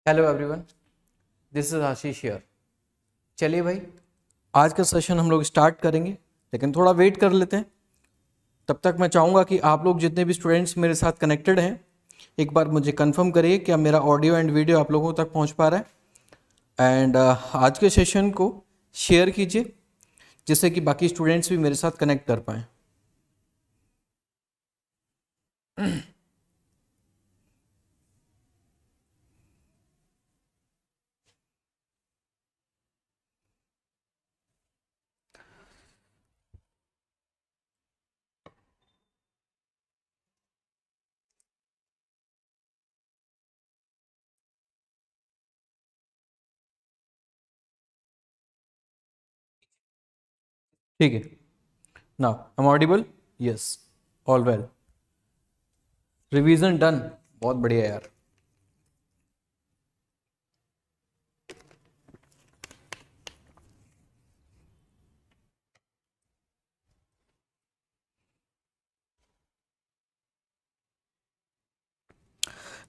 Hello everyone, this is Ashish here. चलिए भाई, आज का सेशन हम लोग स्टार्ट करेंगे, लेकिन थोड़ा वेट कर लेते हैं। तब तक मैं चाहूँगा कि आप लोग जितने भी स्टूडेंट्स मेरे साथ कनेक्टेड हैं, एक बार मुझे कंफर्म करिए कि मेरा ऑडियो एंड वीडियो आप लोगों तक पहुँच पा रहा है। एंड आज के सेशन को शेयर कीजिए, जिससे कि बाकी स्टूडेंट्स भी मेरे साथ कनेक्ट कर पाएँ। ठीक है, now I am audible? Yes, all well. Revision done, बहुत बढ़िया यार।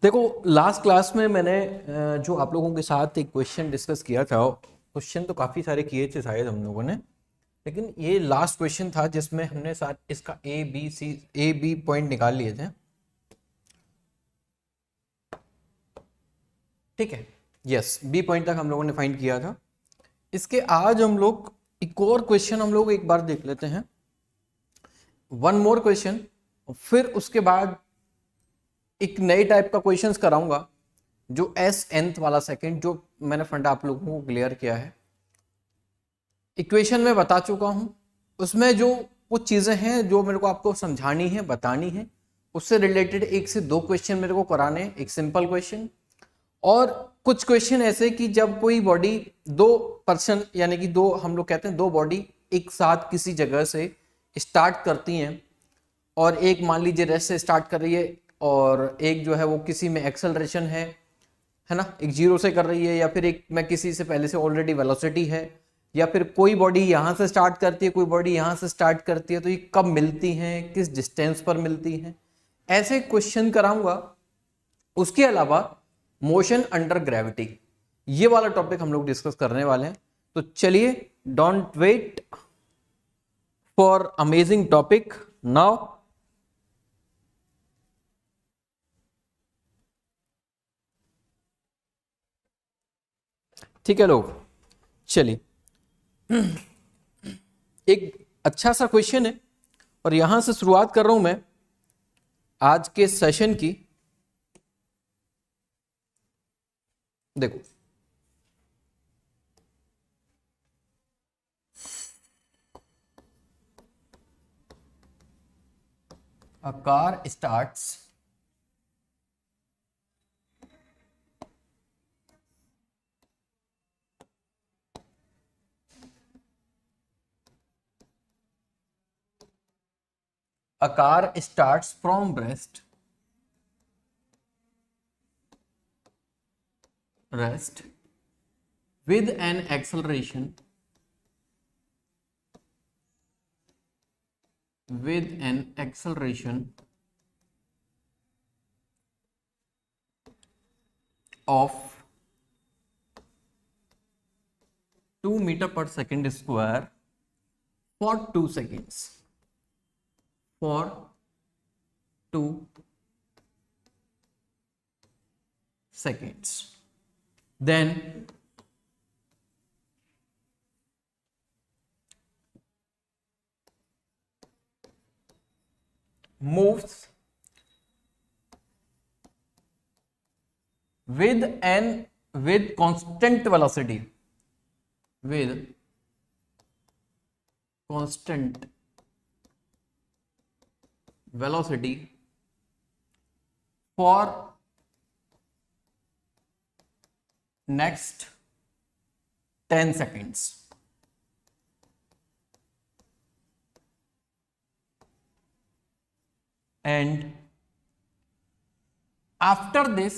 देखो, लास्ट क्लास में मैंने जो आप लोगों के साथ एक क्वेश्चन डिस्कस किया था, क्वेश्चन तो काफ़ी सारे किए थे शायद हम लोगों ने, लेकिन ये लास्ट क्वेश्चन था जिसमें हमने साथ इसका ए बी पॉइंट निकाल लिए थे। ठीक है, यस, बी पॉइंट तक हम लोगों ने फाइंड किया था। इसके आज हम लोग एक और क्वेश्चन हम लोग एक बार देख लेते हैं, वन मोर क्वेश्चन। फिर उसके बाद एक नए टाइप का क्वेश्चंस कराऊंगा, जो एस nth वाला सेकंड, जो मैंने फंडा आप लोगों को क्लियर किया है। इक्वेशन में बता चुका हूं, उसमें जो कुछ चीजें हैं जो मेरे को आपको समझानी है, बतानी है, उससे रिलेटेड एक से दो क्वेश्चन मेरे को कराने हैं, एक सिंपल क्वेश्चन और कुछ क्वेश्चन ऐसे कि जब कोई बॉडी दो पर्सन, यानी कि दो, हम लोग कहते हैं दो बॉडी एक साथ किसी जगह से स्टार्ट करती हैं, और एक मान लीजिए रेस्ट से स्टार्ट कर रही है और एक जो है वो किसी में एक्सेलरेशन है ना, एक जीरो से कर रही है, या फिर एक में किसी से पहले से ऑलरेडी वेलोसिटी है, या फिर कोई बॉडी यहां से स्टार्ट करती है, कोई बॉडी यहां से स्टार्ट करती है, तो ये कब मिलती हैं, किस डिस्टेंस पर मिलती हैं, ऐसे क्वेश्चन कराऊंगा। उसके अलावा मोशन अंडर ग्रेविटी, ये वाला टॉपिक हम लोग डिस्कस करने वाले हैं। तो चलिए, don't wait for amazing topic now. ठीक है लोग, चलिए, एक अच्छा सा क्वेश्चन है और यहां से शुरुआत कर रहा हूं मैं आज के सेशन की। देखो, a car starts from rest with an acceleration of 2 meter per second square for 2 seconds, for 2 seconds, then moves with constant velocity, with constant velocity for next 10 seconds. And after this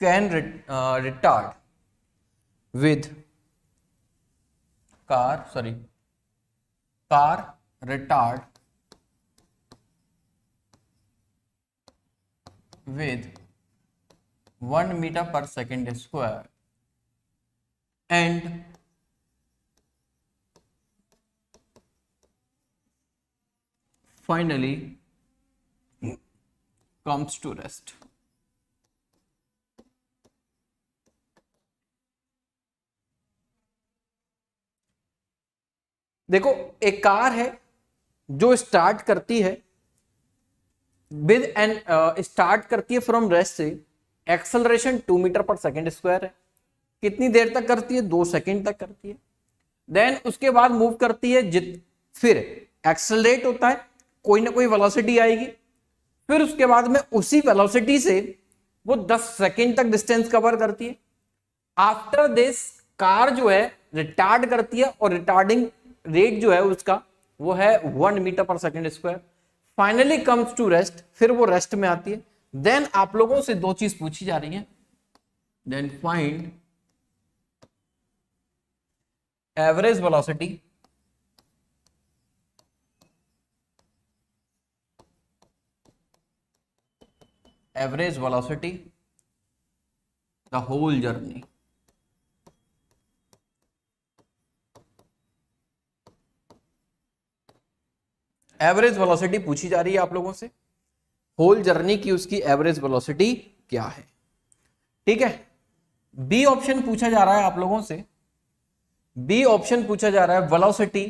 can retard with car retard with 1 meter per second square and finally comes to rest. देखो एक car है जो start करती है with N start करती है from rest से, acceleration 2 metre per second square है। कितनी देर तक करती है? 2 सेकेंड तक करती है। देन उसके बाद मूव करती है, फिर एक्सेलरेट होता है, कोई ना कोई वेलोसिटी आएगी, फिर उसके बाद में उसी वेलोसिटी से वो 10 सेकेंड तक डिस्टेंस कवर करती है। आफ्टर दिस कार जो है रिटार्ड करती है और रिटार्डिंग रेट जो है उसका वो है 1 metre per second square. Finally comes to rest, फिर वो रेस्ट में आती है। देन आप लोगों से 2 चीज पूछी जा रही है, then find average velocity the whole journey. Average velocity पूछी जा रही है आप लोगों से, होल जर्नी की उसकी एवरेज वेलोसिटी क्या है। ठीक है, बी ऑप्शन पूछा जा रहा है आप लोगों से, बी ऑप्शन पूछा जा रहा है velocity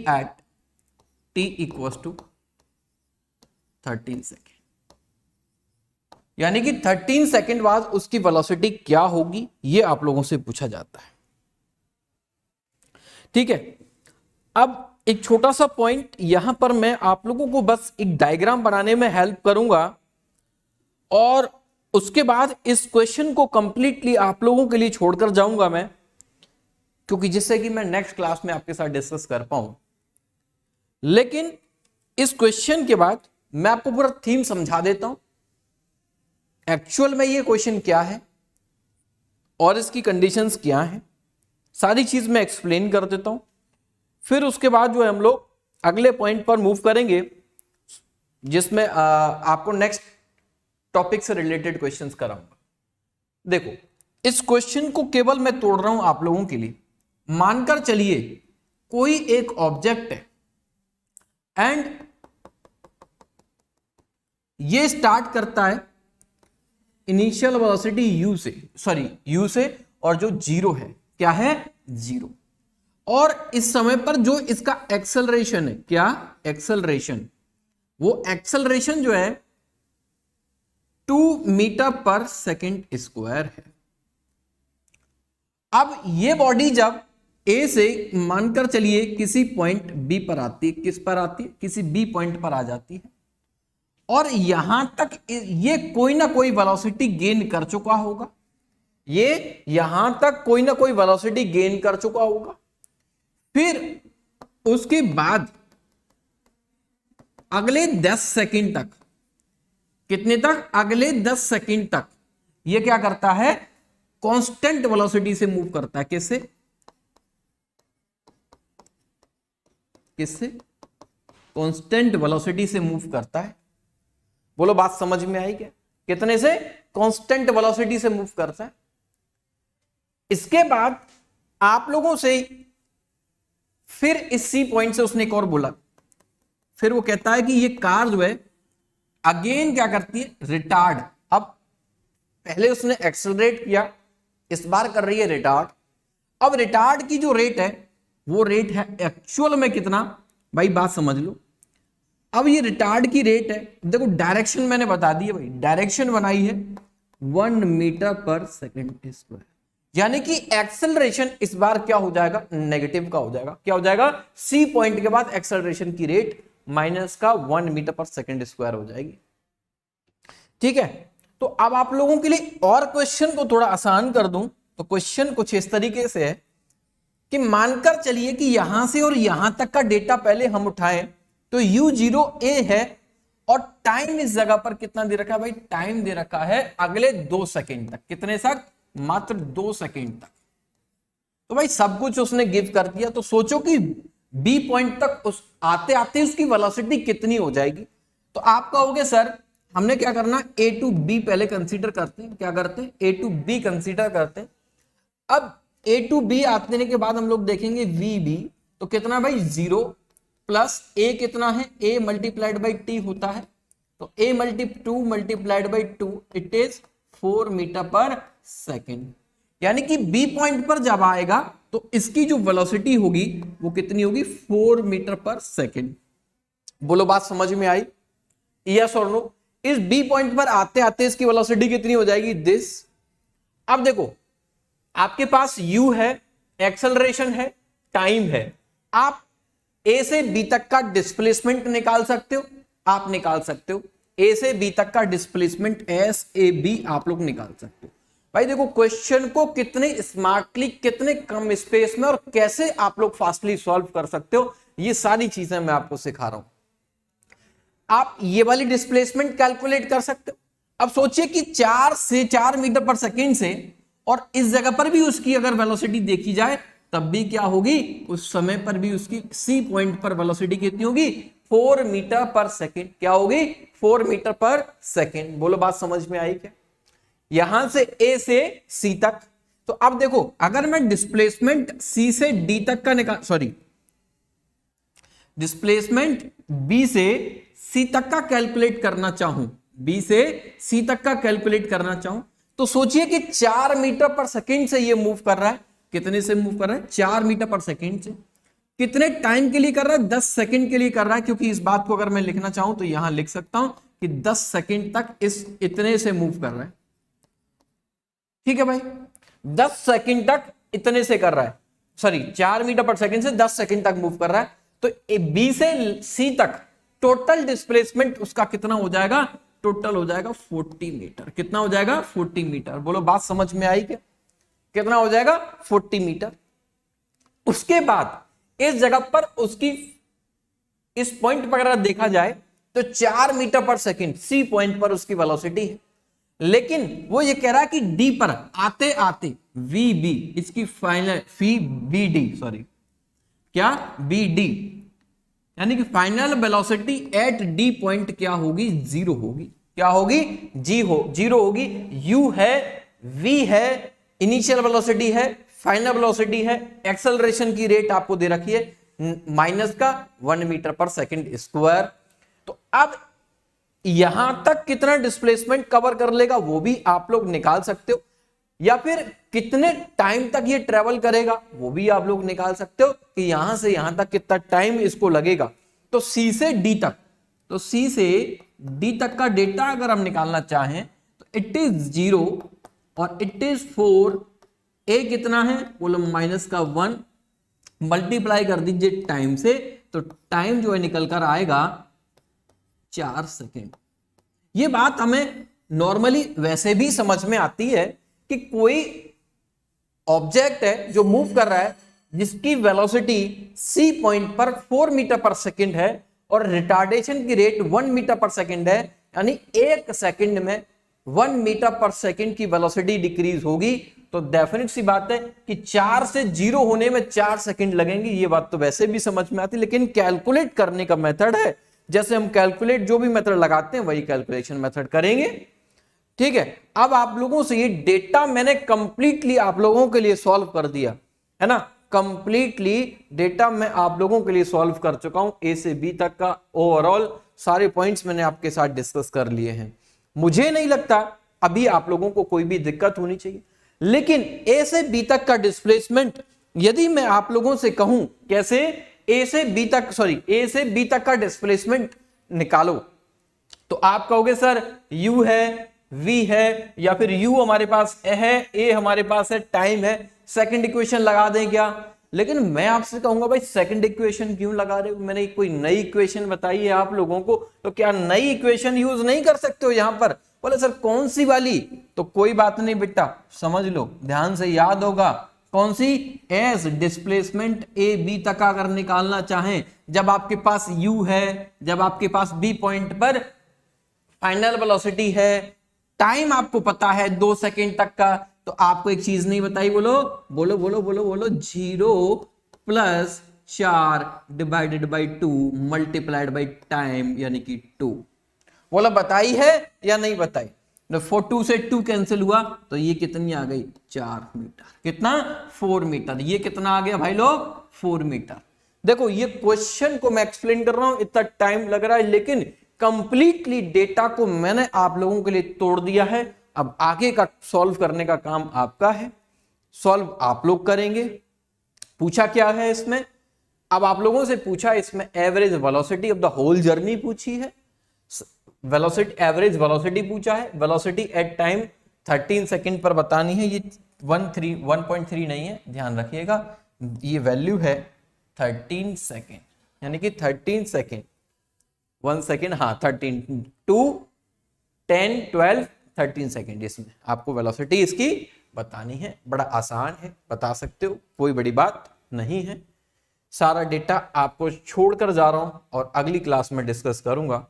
at t equals to 13 second, यानी कि 13 सेकेंड बाद उसकी वेलोसिटी क्या होगी ये आप लोगों से पूछा जाता है। ठीक है, अब एक छोटा सा पॉइंट यहां पर मैं आप लोगों को बस एक डायग्राम बनाने में हेल्प करूंगा और उसके बाद इस क्वेश्चन को कंप्लीटली आप लोगों के लिए छोड़कर जाऊंगा मैं, क्योंकि जिससे कि मैं नेक्स्ट क्लास में आपके साथ डिस्कस कर पाऊं। लेकिन इस क्वेश्चन के बाद मैं आपको पूरा थीम समझा देता हूं, एक्चुअल में ये क्वेश्चन क्या है और इसकी कंडीशंस क्या हैं, सारी चीज मैं एक्सप्लेन कर देता हूं। फिर उसके बाद जो है हम लोग अगले पॉइंट पर मूव करेंगे, जिसमें आपको नेक्स्ट टॉपिक से रिलेटेड क्वेश्चंस कराऊंगा। देखो, इस क्वेश्चन को केवल मैं तोड़ रहा हूं आप लोगों के लिए। मानकर चलिए कोई एक ऑब्जेक्ट है एंड ये स्टार्ट करता है इनिशियल वेलोसिटी u से, और जो 0 है, क्या है? 0। और इस समय पर जो इसका एक्सेलरेशन है, क्या एक्सेलरेशन, वो एक्सेलरेशन जो है 2 मीटर पर सेकेंड स्क्वायर है। अब ये बॉडी जब ए से मानकर चलिए किसी पॉइंट बी पर आती है, किस पर आती है? किसी बी पॉइंट पर आ जाती है, और यहां तक ये कोई ना कोई वेलोसिटी गेन कर चुका होगा, ये यहां तक कोई ना कोई वेलोसिटी गेन कर चुका होगा। फिर उसके बाद अगले 10 सेकंड तक, कितने तक? अगले 10 सेकंड तक ये क्या करता है? कांस्टेंट वेलोसिटी से मूव करता है। किससे? कांस्टेंट वेलोसिटी से मूव करता है। बोलो, बात समझ में आई क्या? कितने से? कांस्टेंट वेलोसिटी से मूव करता है। इसके बाद आप लोगों से फिर इस सी पॉइंट से उसने एक और बोला, फिर वो कहता है कि ये कार जो है अगेन क्या करती है? रिटार्ड। अब पहले उसने एक्सेलरेट किया, इस बार कर रही है रिटार्ड। अब रिटार्ड की जो रेट है वो रेट है एक्चुअल में कितना? भाई बात समझ लो, अब ये रिटार्ड की रेट है, देखो डायरेक्शन मैंने बता दी है भाई, डायरेक्शन बनाई है 1 मीटर पर सेकेंड स्क्वायर, यानी कि एक्सेलरेशन इस बार क्या हो जाएगा? नेगेटिव का हो जाएगा। क्या हो जाएगा? सी पॉइंट के बाद एक्सेलरेशन की रेट माइनस का 1 मीटर पर सेकेंड स्क्वायर हो जाएगी। ठीक है, तो अब आप लोगों के लिए और क्वेश्चन को थोड़ा आसान कर दूं तो क्वेश्चन कुछ इस तरीके से है कि मानकर चलिए कि यहां से और यहां तक का डेटा पहले हम उठाएं तो u0 a है और टाइम इस जगह पर कितना दे रखा है भाई, टाइम दे रखा है अगले 2 सेकंड तक। कितने तक? मात्र 2 सेकंड तक। तो भाई सब कुछ उसने गिव कर दिया, तो सोचो कि बी पॉइंट तक उस आते आते उसकी वेलोसिटी कितनी हो जाएगी। तो आप कहोगे सर हमने क्या करना, ए टू बी पहले कंसीडर करते हैं। क्या करते हैं? ए टू बी कंसीडर करते हैं। अब ए टू बी आने के बाद हम लोग देखेंगे वी बी, तो कितना भाई 0 प्लस ए कितना है, ए मल्टीप्लाइड बाई टी होता है, तो A multiplied by 2 it is 4 metre per second. यानी कि बी पॉइंट पर जब आएगा तो इसकी जो वेलोसिटी होगी वो कितनी होगी, 4 मीटर पर सेकेंड। बोलो बात समझ में आई? यस और नो? इस बी पॉइंट पर आते आते इसकी वेलोसिटी कितनी हो जाएगी, दिस। अब देखो आपके पास u है, एक्सेलरेशन है, टाइम है, आप a से b तक का डिस्प्लेसमेंट निकाल सकते हो, आप निकाल सकते हो a से b तक का डिस्प्लेसमेंट एस ए बी आप लोग निकाल सकते हो। भाई देखो क्वेश्चन को कितने स्मार्टली, कितने कम स्पेस में और कैसे आप लोग फास्टली सॉल्व कर सकते हो, ये सारी चीजें मैं आपको सिखा रहा हूं। आप ये वाली डिस्प्लेसमेंट कैलकुलेट कर सकते हो। अब सोचिए कि 4 से 4 मीटर पर सेकेंड से, और इस जगह पर भी उसकी अगर वेलोसिटी देखी जाए तब भी क्या होगी, उस समय पर भी उसकी सी पॉइंट पर वेलोसिटी कितनी होगी, 4 मीटर पर सेकेंड। क्या होगी? 4 मीटर पर सेकेंड। बोलो बात समझ में आई क्या? यहां से ए से सी तक। तो अब देखो अगर मैं डिस्प्लेसमेंट सी से डी तक का निकाल, सॉरी डिस्प्लेसमेंट बी से सी तक का कैलकुलेट करना चाहूं, बी से सी तक का कैलकुलेट करना चाहूं, तो सोचिए कि 4 मीटर पर सेकेंड से ये मूव कर रहा है। कितने से मूव कर रहा है? 4 मीटर पर सेकेंड से। कितने टाइम के लिए कर रहा है? 10 सेकेंड के लिए कर रहा है, क्योंकि इस बात को अगर मैं लिखना चाहूं तो यहां लिख सकता हूं कि 10 सेकेंड तक इस इतने से मूव कर रहा है। ठीक है भाई, 10 सेकेंड तक इतने से कर रहा है, सॉरी 4 मीटर पर सेकेंड से 10 सेकेंड तक मूव कर रहा है। तो बी से सी तक टोटल डिस्प्लेसमेंट उसका कितना हो जाएगा? टोटल हो जाएगा 40 मीटर। कितना हो जाएगा? 40 मीटर। बोलो बात समझ में आई क्या? कितना हो जाएगा? 40 मीटर। उसके बाद इस जगह पर उसकी, इस पॉइंट पर अगर देखा जाए तो 4 metre per second C point पर उसकी वेलोसिटी है, लेकिन वो ये कह रहा है कि डी पर आते आते वी बी, इसकी फाइनल फी बी डी, सॉरी क्या, बी डी, यानी कि final velocity at D point क्या होगी? 0 होगी। क्या होगी? जीरो होगी। यू है, वी है, इनिशियल वेलोसिटी है, फाइनल वेलोसिटी है, एक्सेलरेशन की रेट आपको दे रखी है माइनस का 1 मीटर पर सेकेंड स्क्वायर। तो अब यहां तक कितना डिस्प्लेसमेंट कवर कर लेगा वो भी आप लोग निकाल सकते हो, या फिर कितने टाइम तक ये ट्रेवल करेगा वो भी आप लोग निकाल सकते हो कि यहां से यहां तक कितना टाइम इसको लगेगा। तो सी से डी तक, तो सी से डी तक का डेटा अगर हम निकालना चाहें तो इट इज 0 और इट इज 4। ए कितना है? बोलो माइनस का 1, मल्टीप्लाई कर दीजिए टाइम से, तो टाइम जो है निकल कर आएगा 4 सेकेंड। ये बात हमें नॉर्मली वैसे भी समझ में आती है कि कोई ऑब्जेक्ट है जो मूव कर रहा है जिसकी वेलोसिटी सी पॉइंट पर 4 मीटर पर सेकेंड है और रिटार्डेशन की रेट 1 मीटर पर सेकेंड है, यानी 1 सेकेंड में 1 मीटर पर सेकेंड की वेलोसिटी डिक्रीज होगी। तो डेफिनेट सी बात है कि 4 से 0 होने में 4 सेकेंड लगेंगे। ये बात तो वैसे भी समझ में आती है, लेकिन कैलकुलेट करने का मेथड है, जैसे हम कैलकुलेट जो भी मेथड लगाते हैं वही कैलकुलेशन मेथड करेंगे। ठीक है, अब आप लोगों से ये डेटा मैंने कंप्लीटली आप लोगों के लिए सॉल्व कर दिया है ना, कंप्लीटली डेटा मैं आप लोगों के लिए सॉल्व कर चुका हूं। ए से बी तक का ओवरऑल सारे पॉइंट्स मैंने आपके साथ डिस्कस कर लिए हैं। मुझे नहीं लगता अभी आप लोगों को कोई भी दिक्कत होनी चाहिए, लेकिन ए से बी तक का डिस्प्लेसमेंट यदि मैं आप लोगों से कहूं कैसे ए से बी तक का डिस्प्लेसमेंट निकालो, तो आप कहोगे सर यू है, वी है, या फिर यू हमारे पास है, ए हमारे पास है, टाइम है, सेकंड इक्वेशन लगा दें क्या? लेकिन मैं आपसे कहूंगा भाई सेकंड इक्वेशन क्यों लगा रहे हो? मैंने कोई नई इक्वेशन बताई है आप लोगों को, तो क्या नई इक्वेशन यूज नहीं कर सकते हो यहां पर? बोले सर कौन सी वाली? तो कोई बात नहीं बेटा, समझ लो, ध्यान से याद होगा, कौन सी? एस डिस्प्लेसमेंट ए बी तक अगर निकालना चाहें, जब आपके पास यू है, जब आपके पास बी पॉइंट पर फाइनल वेलोसिटी है, टाइम आपको पता है 2 सेकेंड तक का, तो आपको एक चीज नहीं बताई, बोलो बोलो बोलो बोलो बोलो, 0+4 divided by 2 multiplied by time यानी कि 2। बोला बताई है या नहीं बताई? 2 से 2 कैंसिल हुआ तो ये कितनी आ गई? 4 मीटर। कितना? 4 मीटर। ये कितना आ गया भाई लोग? 4 मीटर। देखो ये क्वेश्चन को मैं एक्सप्लेन कर रहा हूं, इतना टाइम लग रहा है, लेकिन कंप्लीटली डेटा को मैंने आप लोगों के लिए तोड़ दिया है। अब आगे का सॉल्व करने का काम आपका है, सॉल्व आप लोग करेंगे। पूछा क्या है इसमें? अब आप लोगों से पूछा इसमें average velocity of the whole journey पूछी है, वेलोसिटी एवरेज वेलोसिटी पूछा है, वेलोसिटी एट टाइम 13 सेकंड पर बतानी है। ये 1.3 नहीं है, ध्यान रखिएगा, ये वैल्यू है 13 सेकंड, यानी कि 13 सेकंड 1 सेकंड, हाँ 13 2 10 12 13 सेकंड, इसमें आपको वेलोसिटी इसकी बतानी है। बड़ा आसान है, बता सकते हो, कोई बड़ी बात नहीं है। सारा डेटा आपको छोड़कर जा रहा हूं और अगली क्लास में डिस्कस करूंगा।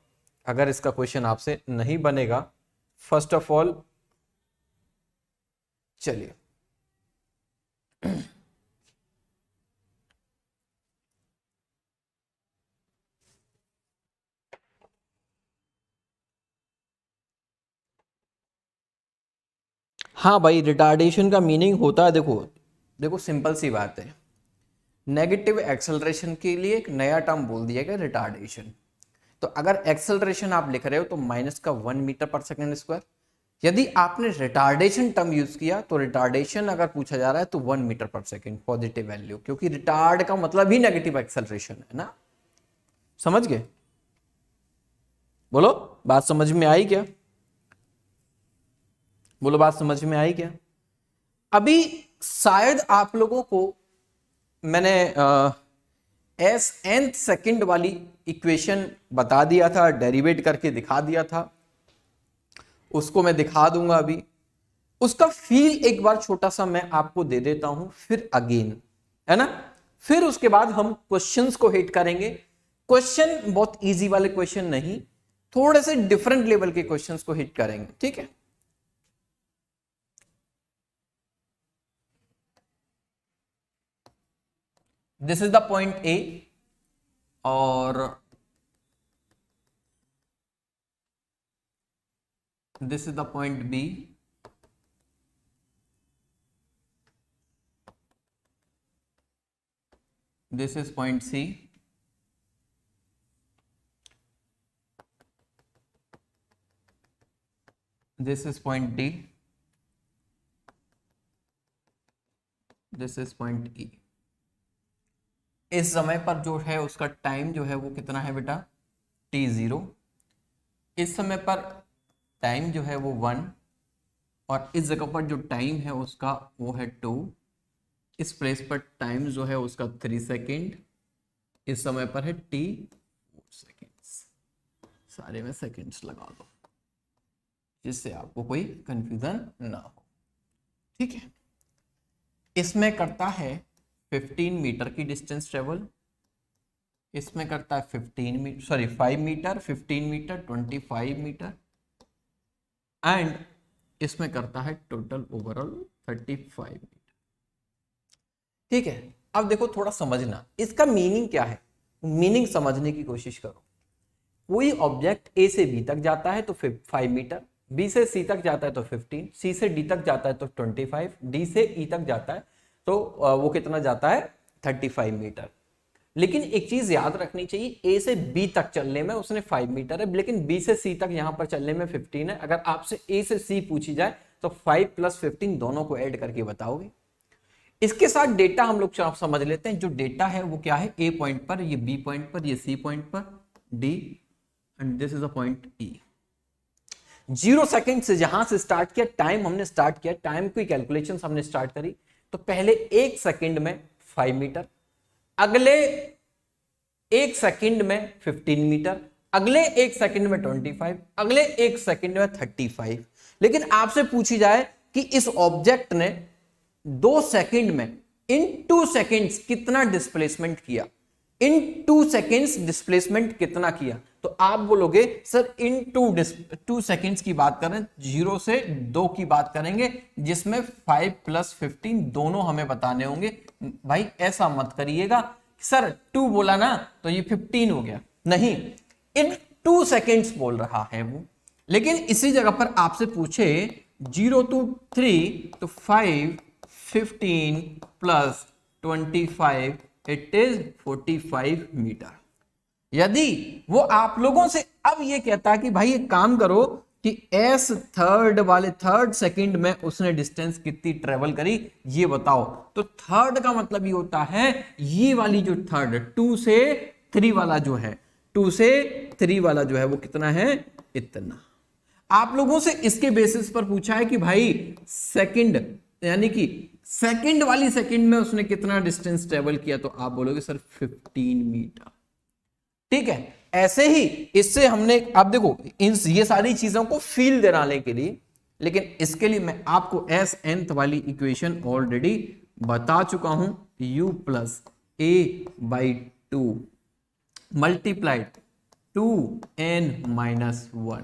अगर इसका क्वेश्चन आपसे नहीं बनेगा, फर्स्ट ऑफ ऑल चलिए हाँ भाई, रिटार्डेशन का मीनिंग होता है, देखो देखो सिंपल सी बात है, नेगेटिव एक्सेलरेशन के लिए एक नया टर्म बोल दिया गया, रिटार्डेशन। तो अगर एक्सेलरेशन आप लिख रहे हो तो -1 मीटर पर सेकंड स्क्वायर। यदि आपने रिटार्डेशन टर्म यूज किया तो रिटार्डेशन अगर पूछा जा रहा है तो 1 मीटर पर सेकंड पॉजिटिव वैल्यू, क्योंकि रिटार्ड का मतलब ही नेगेटिव एक्सेलरेशन है ना। समझ गए? बोलो बात समझ में आई क्या? बोलो बात समझ में आई क्या? अभी शायद आप लोगों को मैंने nth सेकंड वाली इक्वेशन बता दिया था, डेरिवेट करके दिखा दिया था, उसको मैं दिखा दूंगा अभी। उसका फील एक बार छोटा सा मैं आपको दे देता हूं, फिर अगेन, है ना। फिर उसके बाद हम क्वेश्चंस को हिट करेंगे। क्वेश्चन बहुत इजी वाले क्वेश्चन नहीं, थोड़े से डिफरेंट लेवल के क्वेश्चंस को हिट करेंगे, ठीक है। This is the point A और this is the point B, this is point C, this is point D, this is point E। इस समय पर जो है उसका टाइम जो है वो कितना है बेटा? t0। इस समय पर टाइम जो है वो 1, और इस जगह पर जो टाइम है उसका वो है 2। इस प्लेस पर टाइम जो है उसका 3 सेकेंड, इस समय पर है t 4 सेकेंड्स। सारे में सेकेंड्स लगा दो जिससे आपको कोई कंफ्यूजन ना हो, ठीक है। इसमें करता है 15 मीटर की डिस्टेंस ट्रेवल, इसमें करता है 5 मीटर, 15 मीटर, 25 मीटर, एंड इसमें करता है टोटल ओवरऑल 35 मीटर, ठीक है। अब देखो थोड़ा समझना, इसका मीनिंग क्या है, मीनिंग समझने की कोशिश करो। कोई ऑब्जेक्ट ए से बी तक जाता है तो 5 मीटर, बी से सी तक जाता है तो 15, सी से डी तक जाता है तो 25, डी से ई तक जाता है तो वो कितना जाता है? 35 मीटर। लेकिन एक चीज याद रखनी चाहिए, ए से बी तक चलने में उसने 5 मीटर है, लेकिन बी से सी तक यहां पर चलने में 15 है। अगर आपसे ए से सी पूछी जाए तो 5 + 15 दोनों को ऐड करके बताओगे। इसके साथ डेटा हम लोग समझ लेते हैं। जो डेटा है वो क्या है? ए पॉइंट पर, ये बी पॉइंट पर, ये सी पॉइंट पर, D, and this is a point E. 0 second से जहां से स्टार्ट किया, टाइम हमने स्टार्ट किया, टाइम की कैलकुलेशन हमने स्टार्ट करी, तो पहले 1 सेकंड में 5 मीटर, अगले 1 सेकंड में 15 मीटर, अगले 1 सेकंड में 25, अगले 1 सेकंड में 35। लेकिन आपसे पूछी जाए कि इस ऑब्जेक्ट ने 2 सेकंड में इन 2 सेकंड्स कितना डिस्प्लेसमेंट किया, इन 2 सेकंड्स डिस्प्लेसमेंट कितना किया, तो आप बोलोगे सर इन 2 सेकंड्स की बात करें, 0 से 2 की बात करेंगे, जिसमें 5 + 15 दोनों हमें बताने होंगे। भाई ऐसा मत करिएगा सर 2 बोला ना तो ये 15 हो गया, नहीं, इन 2 सेकंड्स बोल रहा है वो। लेकिन इसी जगह पर आपसे पूछे 0 to 3 तो 5, 15 + 25 इट इज 45 मीटर। यदि वो आप लोगों से अब ये कहता कि भाई एक काम करो कि एस थर्ड सेकंड में उसने डिस्टेंस कितनी ट्रेवल करी ये बताओ, तो थर्ड का मतलब ये होता है ये वाली जो थर्ड 2 से 3 वाला जो है, 2 से 3 वाला जो है वो कितना है, इतना। आप लोगों से इसके बेसिस पर पूछा है कि भाई सेकंड यानी कि सेकंड वाली सेकंड में उसने कितना डिस्टेंस ट्रेवल किया, तो आप बोलोगे सर 15 मीटर। ठीक है, ऐसे ही इससे हमने अब देखो ये सारी चीजों को फील दिलाने के लिए, लेकिन इसके लिए मैं आपको एस nth वाली इक्वेशन ऑलरेडी बता चुका हूं, u + a/2 मल्टीप्लाइड 2n-1।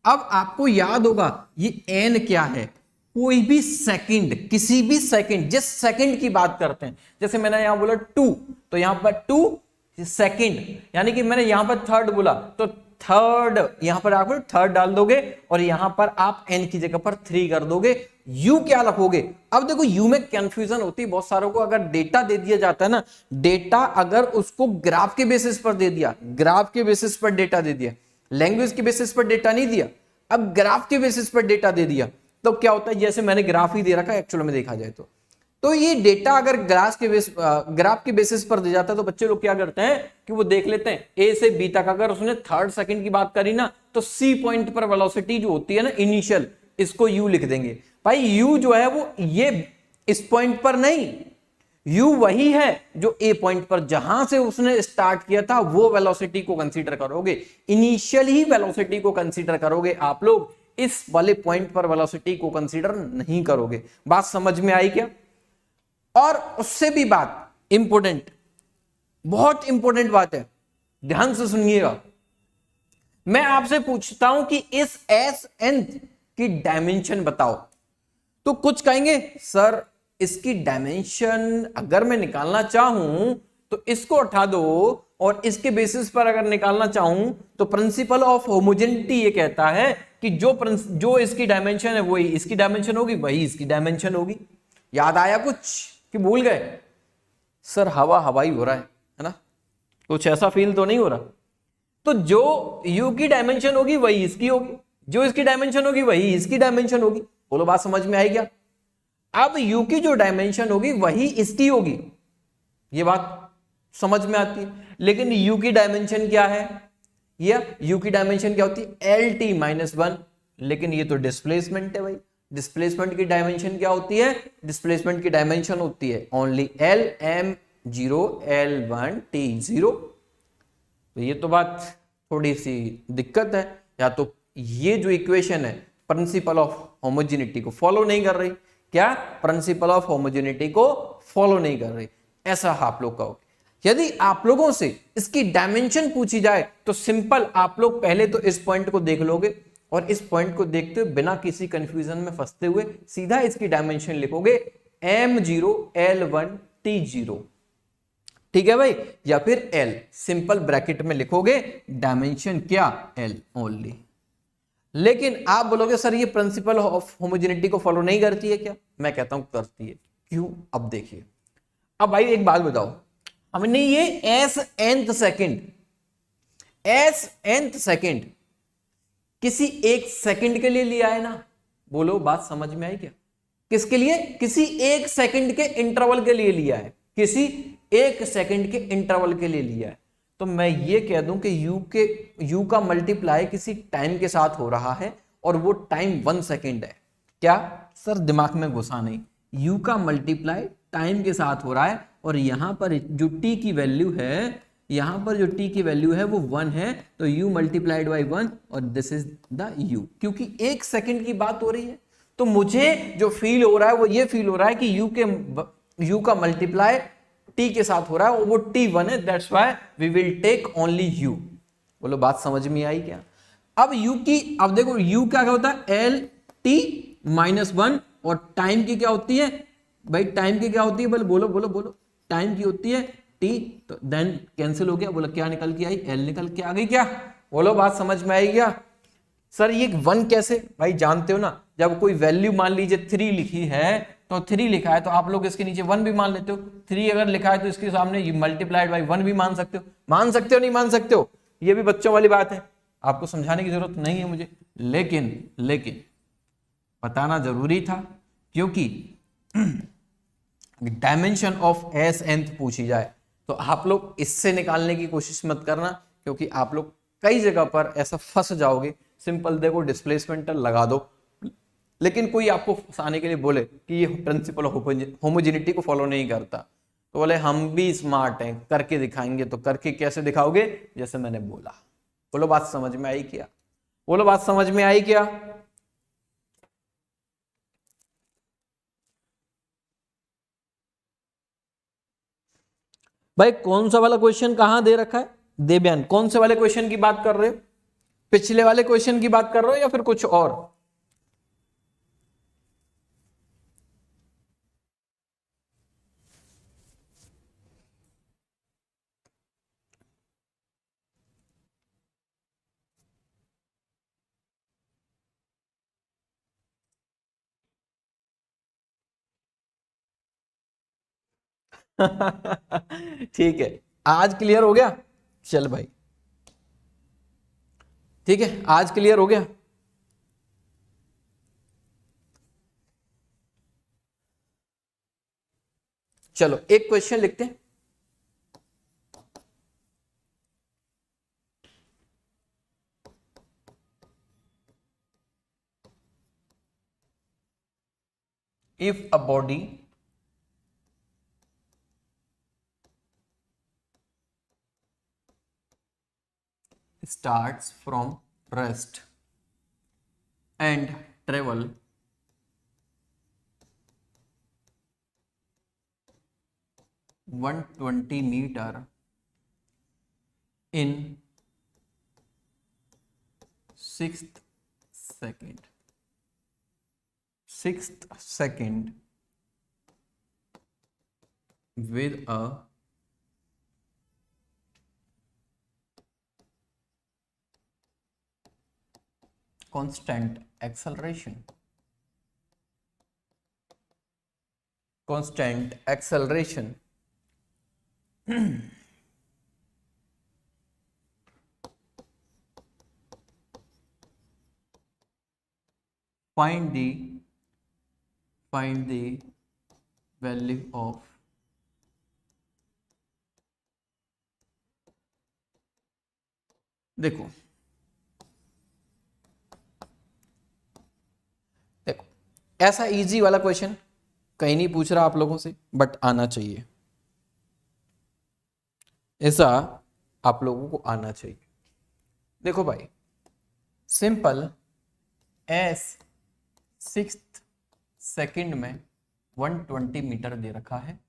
अब आपको याद होगा ये n क्या है, कोई भी सेकंड, किसी भी सेकंड, जिस सेकंड की बात करते हैं, जैसे मैंने यहां बोला 2 तो यहां पर 2 सेकंड, यानी कि मैंने यहां पर थर्ड बोला तो थर्ड, यहां पर आप थर्ड डाल दोगे और यहां पर आप n की जगह पर 3 कर दोगे। u क्या रखोगे, अब देखो u में कंफ्यूजन होती है बहुत सारों को, अगर डेटा दे दिया जाता है ना, डेटा अगर उसको ग्राफ के बेसिस पर दे दिया, ग्राफ के बेसिस पर डेटा दे दिया, लैंग्वेज के बेसिस पर डेटा नहीं दिया, अब ग्राफ के बेसिस पर डेटा दे दिया, तो क्या होता है, जैसे मैंने ग्राफ ही दे रखा है एक्चुअल में देखा जाए तो ये डेटा अगर ग्राफ के बेसिस पर दे जाता है तो बच्चे लोग क्या करते हैं कि वो देख लेते हैं ए से बी तक, अगर उसने थर्ड सेकंड की बात करी ना तो सी पॉइंट पर वेलोसिटी जो होती है ना इनिशियल, इसको यू लिख देंगे। भाई यू जो है वो ये इस पॉइंट पर नहीं, यू वही है जो ए पॉइंट पर जहां से उसने स्टार्ट किया था वो वेलोसिटी को कंसीडर करोगे, इनिशियल ही वेलोसिटी को कंसीडर करोगे आप लोग, इस वाले पॉइंट पर वेलोसिटी को कंसीडर नहीं करोगे। बात समझ में आई क्या? और उससे भी बात इंपॉर्टेंट, बहुत इंपॉर्टेंट बात है, ध्यान से सुनिएगा। मैं आपसे पूछता हूं कि इस एस nth की डायमेंशन बताओ, तो कुछ कहेंगे सर इसकी डायमेंशन अगर मैं निकालना चाहूं तो इसको उठा दो, और इसके बेसिस पर अगर निकालना चाहूं तो प्रिंसिपल ऑफ होमोजेनिटी ये कहता है कि जो इसकी डायमेंशन है वही इसकी डायमेंशन होगी, वही इसकी डायमेंशन होगी। याद आया कुछ कि भूल गए? सर हवाई हो रहा है ना, कुछ ऐसा फील तो नहीं हो रहा? तो जो u की डायमेंशन होगी वही इसकी होगी, जो इसकी डायमेंशन होगी वही इसकी डायमेंशन होगी। बोलो बात समझ में आई क्या? अब u की जो डायमेंशन होगी वही इसकी होगी, ये बात समझ में आती है। लेकिन u की डायमेंशन क्या है, या u की डायमेंशन क्या होती है, LT-1, लेकिन ये तो डिस्प्लेसमेंट है भाई। डिस्प्लेसमेंट की डायमेंशन क्या होती है, डिस्प्लेसमेंट की डायमेंशन होती है ओनली LM0 L1 T0। तो ये तो बात थोड़ी सी दिक्कत है, या तो ये जो इक्वेशन है प्रिंसिपल ऑफ होमोजेनिटी को फॉलो नहीं कर रही, क्या प्रिंसिपल ऑफ होमोजेनिटी को फॉलो नहीं कर रही, ऐसा आप लोग कहोगे। यदि आप लोगों से इसकी डायमेंशन पूछी जाए तो सिंपल आप लोग पहले तो इस पॉइंट को देख लोगे, और इस पॉइंट को देखते हुए बिना किसी कंफ्यूजन में फंसते हुए सीधा इसकी डायमेंशन लिखोगे M0 L1 T0, ठीक है भाई, या फिर L, सिंपल ब्रैकेट में लिखोगे डायमेंशन क्या, L ओनली। लेकिन आप बोलोगे सर ये प्रिंसिपल ऑफ होमोजेनिटी को फॉलो नहीं करती है क्या? मैं कहता हूं करती है। क्यों? अब देखिए, अब भाई एक बात बताओ, हमने ये एस nth सेकंड किसी एक सेकंड के लिए लिया है ना, बोलो बात समझ में आई क्या? किसके लिए? किसी एक सेकंड के इंटरवल के लिए लिया है, किसी एक सेकंड के इंटरवल के लिए लिया है। तो मैं ये कह दूं कि u का मल्टीप्लाई किसी टाइम के साथ हो रहा है, और वो टाइम 1 सेकंड है। क्या सर? दिमाग में घुसा नहीं, u का मल्टीप्लाई टाइम के साथ हो रहा है, और यहां पर जो t की वैल्यू है, यहां पर जो t की वैल्यू है वो 1 है, तो u मल्टीप्लाइड बाई 1 और दिस इज द u, क्योंकि एक सेकंड की बात हो रही है। तो मुझे जो फील हो रहा है वो ये फील हो रहा है कि u का मल्टीप्लाई t के साथ हो रहा है और वो t1 है, that's why we will take only u। बोलो बात समझ में आई क्या? अब u की, अब देखो u क्या होता है, l t माइनस 1, और टाइम की क्या होती है भाई, टाइम की क्या होती है, बोलो बोलो बोलो, टाइम की होती है t, तो देन कैंसिल हो गया, बोलो क्या निकल के आई, l निकल के आ गई क्या? बोलो बात समझ में आई क्या? सर ये 1 कैसे, भाई जानते हो ना, जब कोई वैल्यू मान लीजिए 3 लिखी है तो 3 लिखा है तो आप लोग इसके नीचे 1 भी मान लेते हो, 3 अगर लिखा है तो इसके सामने मल्टीप्लाइड बाई 1 भी मान सकते हो, मान सकते हो नहीं मान सकते हो, ये भी बच्चों वाली बात है, आपको समझाने की जरूरत नहीं है मुझे, लेकिन बताना जरूरी था, क्योंकि डायमेंशन ऑफ एस nth पूछी जाए तो आप लोग इससे निकालने की कोशिश मत करना, क्योंकि आप लोग कई जगह पर ऐसा फंस जाओगे। सिंपल देखो डिस्प्लेसमेंट लगा दो, लेकिन कोई आपको फंसाने के लिए बोले कि ये प्रिंसिपल होमोजेनिटी को फॉलो नहीं करता, तो बोले हम भी स्मार्ट हैं करके दिखाएंगे, तो करके कैसे दिखाओगे, जैसे मैंने बोला। बोलो बात समझ में आई क्या? बोलो बात समझ में आई क्या? भाई कौन सा वाला क्वेश्चन कहां दे रखा है देवयान, कौन से वाले क्वेश्चन की बात कर रहे हो? पिछले वाले क्वेश्चन की बात कर रहे हो या फिर कुछ और? ठीक है, आज क्लियर हो गया, चल भाई ठीक है, आज क्लियर हो गया। चलो एक क्वेश्चन लिखते हैं। If a body starts from rest and travel 120 meter in 6th second with a constant acceleration find the value of देखो ऐसा इजी वाला क्वेश्चन कहीं नहीं पूछ रहा आप लोगों से, बट आना चाहिए, ऐसा आप लोगों को आना चाहिए। देखो भाई सिंपल एस 6th सेकंड में 120 मीटर दे रखा है,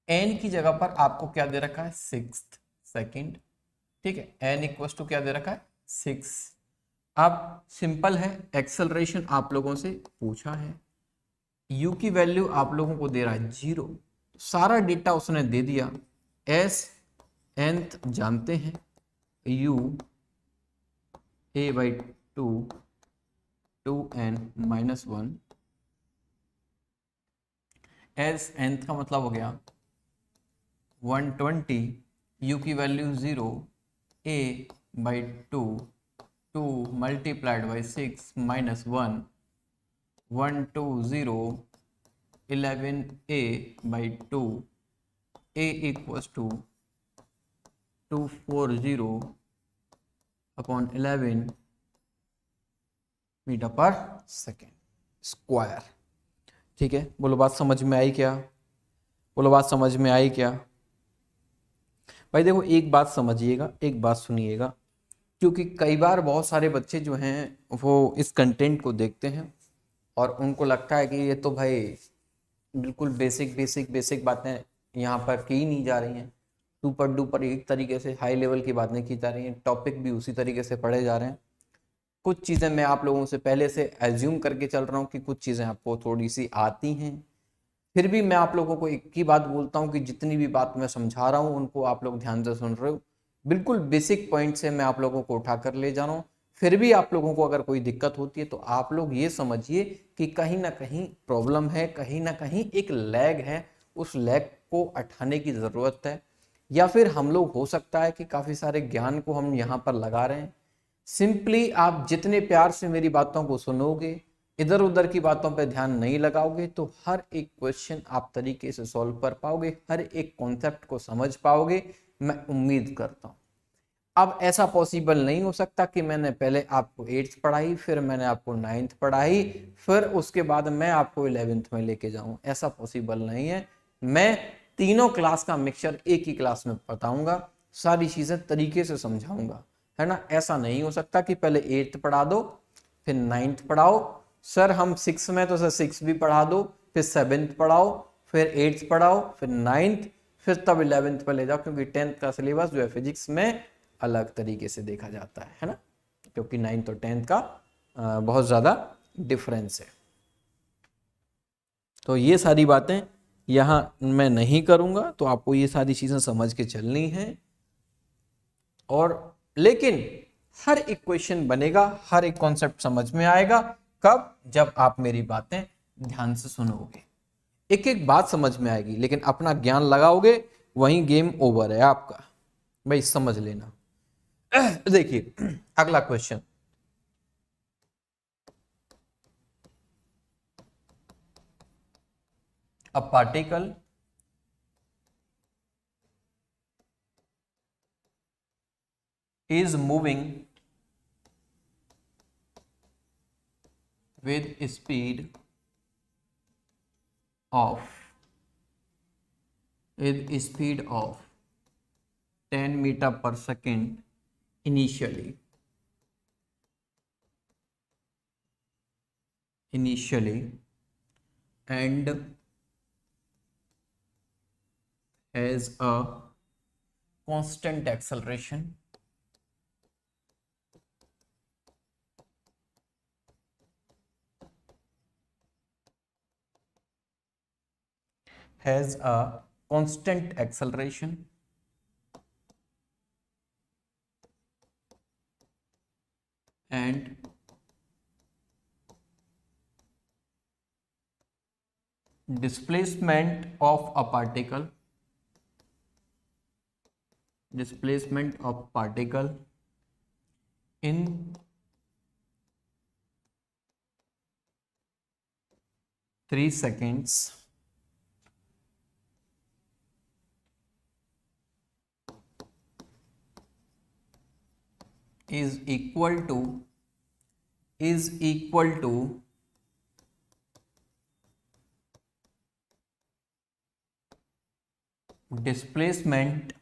एन की जगह पर आपको क्या दे रखा है 6th सेकंड, ठीक है, एन इक्वल टू क्या दे रखा है 6। अब सिंपल है, एक्सेलरेशन आप लोगों से पूछा है, u की वैल्यू आप लोगों को दे रहा है 0, सारा डेटा उसने दे दिया, s nth जानते हैं, u a by 2 2n minus 1, s nth का मतलब हो गया 120, u की value 0, a by 2 2 multiplied by 6 minus 1 120 11a by 2, a equals to 240 upon 11 metre per second square. ठीक है, बोलो बात समझ में आई क्या? बोलो बात समझ में आई क्या? भाई देखो एक बात समझिएगा, एक बात सुनिएगा, क्योंकि कई बार बहुत सारे बच्चे जो हैं वो इस कंटेंट को देखते हैं और उनको लगता है कि ये तो भाई बिल्कुल बेसिक बातें यहाँ पर की नहीं जा रही हैं, सुपर डुपर एक तरीके से हाई लेवल की बातें की जा रही हैं, टॉपिक भी उसी तरीके से पढ़े जा रहे हैं। कुछ चीज़ें मैं आप लोगों से पहले से एज्यूम करके चल रहा हूँ कि कुछ चीज़ें आपको थोड़ी सी आती हैं, फिर भी मैं आप लोगों को एक ही बात बोलता हूँ कि जितनी भी बात मैं समझा रहा हूँ उनको आप लोग ध्यान से सुन रहे हो, बिल्कुल बेसिक पॉइंट से मैं आप लोगों को उठा कर ले जा रहा हूँ। फिर भी आप लोगों को अगर कोई दिक्कत होती है तो आप लोग ये समझिए कि कहीं ना कहीं प्रॉब्लम है, कहीं ना कहीं एक लैग है, उस लैग को हटाने की ज़रूरत है। या फिर हम लोग हो सकता है कि काफ़ी सारे ज्ञान को हम यहाँ पर लगा रहे हैं। सिंपली आप जितने प्यार से मेरी बातों को सुनोगे, इधर उधर की बातों पर ध्यान नहीं लगाओगे, तो हर एक क्वेश्चन आप तरीके से सॉल्व कर पाओगे, हर एक कॉन्सेप्ट को समझ पाओगे, मैं उम्मीद करता हूँ। अब ऐसा पॉसिबल नहीं हो सकता कि मैंने पहले आपको 8th पढ़ाई, फिर मैंने आपको 9th पढ़ाई, फिर उसके बाद मैं आपको 11th में लेके जाऊं, ऐसा पॉसिबल नहीं है। मैं तीनों क्लास का मिक्सचर एक ही क्लास में बताऊंगा, सारी चीजें तरीके से समझाऊंगा, है ना। ऐसा नहीं हो सकता कि पहले 8th पढ़ा दो फिर 9th पढ़ाओ, सर हम 6 में तो सर 6 भी पढ़ा दो, फिर 7th पढ़ाओ, फिर 8th पढ़ाओ, फिर 9th, फिर तब 11th पर ले जाओ, क्योंकि 10th का सिलेबस जो है फिजिक्स में अलग तरीके से देखा जाता है ना, क्योंकि 9th और 10th का बहुत ज़्यादा डिफरेंस है। तो ये सारी बातें यहाँ मैं नहीं करूँगा, तो आपको ये सारी चीज़ें समझ के चलनी है। और लेकिन हर एक क्वेश्चन बनेगा, हर एक कॉन्सेप्ट समझ में आएगा, कब? जब आप मेरी बातें ध्यान से सुनोगे, एक एक बात समझ में आएगी, लेकिन अपना ज्ञान लगाओगे वहीं गेम ओवर है आपका, भाई समझ लेना। देखिए अगला question, a particle is moving with speed of 10 meter per second initially and has a constant acceleration and displacement of a particle in 3 seconds is equal to displacement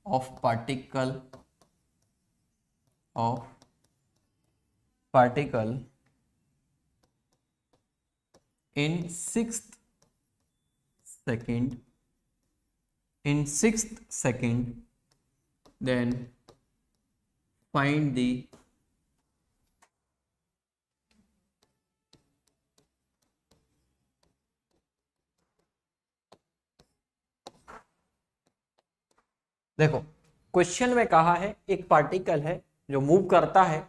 of particle in 6th second, then find the देखो question में कहा है एक particle है जो move करता है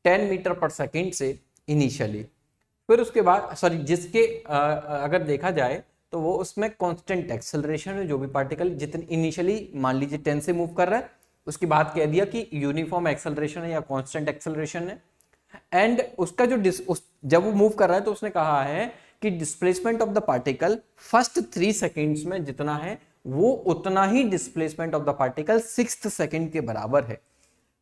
10 metre per second से इनिशियली, फिर उसके बाद सॉरी जिसके अगर देखा जाए तो वो उसमें कांस्टेंट एक्सेलरेशन है, जो भी पार्टिकल जितने इनिशियली मान लीजिए 10 से मूव कर रहा है, उसके बाद कह दिया कि यूनिफॉर्म एक्सेलरेशन है या कांस्टेंट एक्सेलरेशन है। एंड उसका जो जब वो मूव कर रहा है तो उसने कहा है कि displacement of the particle first 3 seconds में जितना है वो उतना ही displacement of the particle 6th second के बराबर है।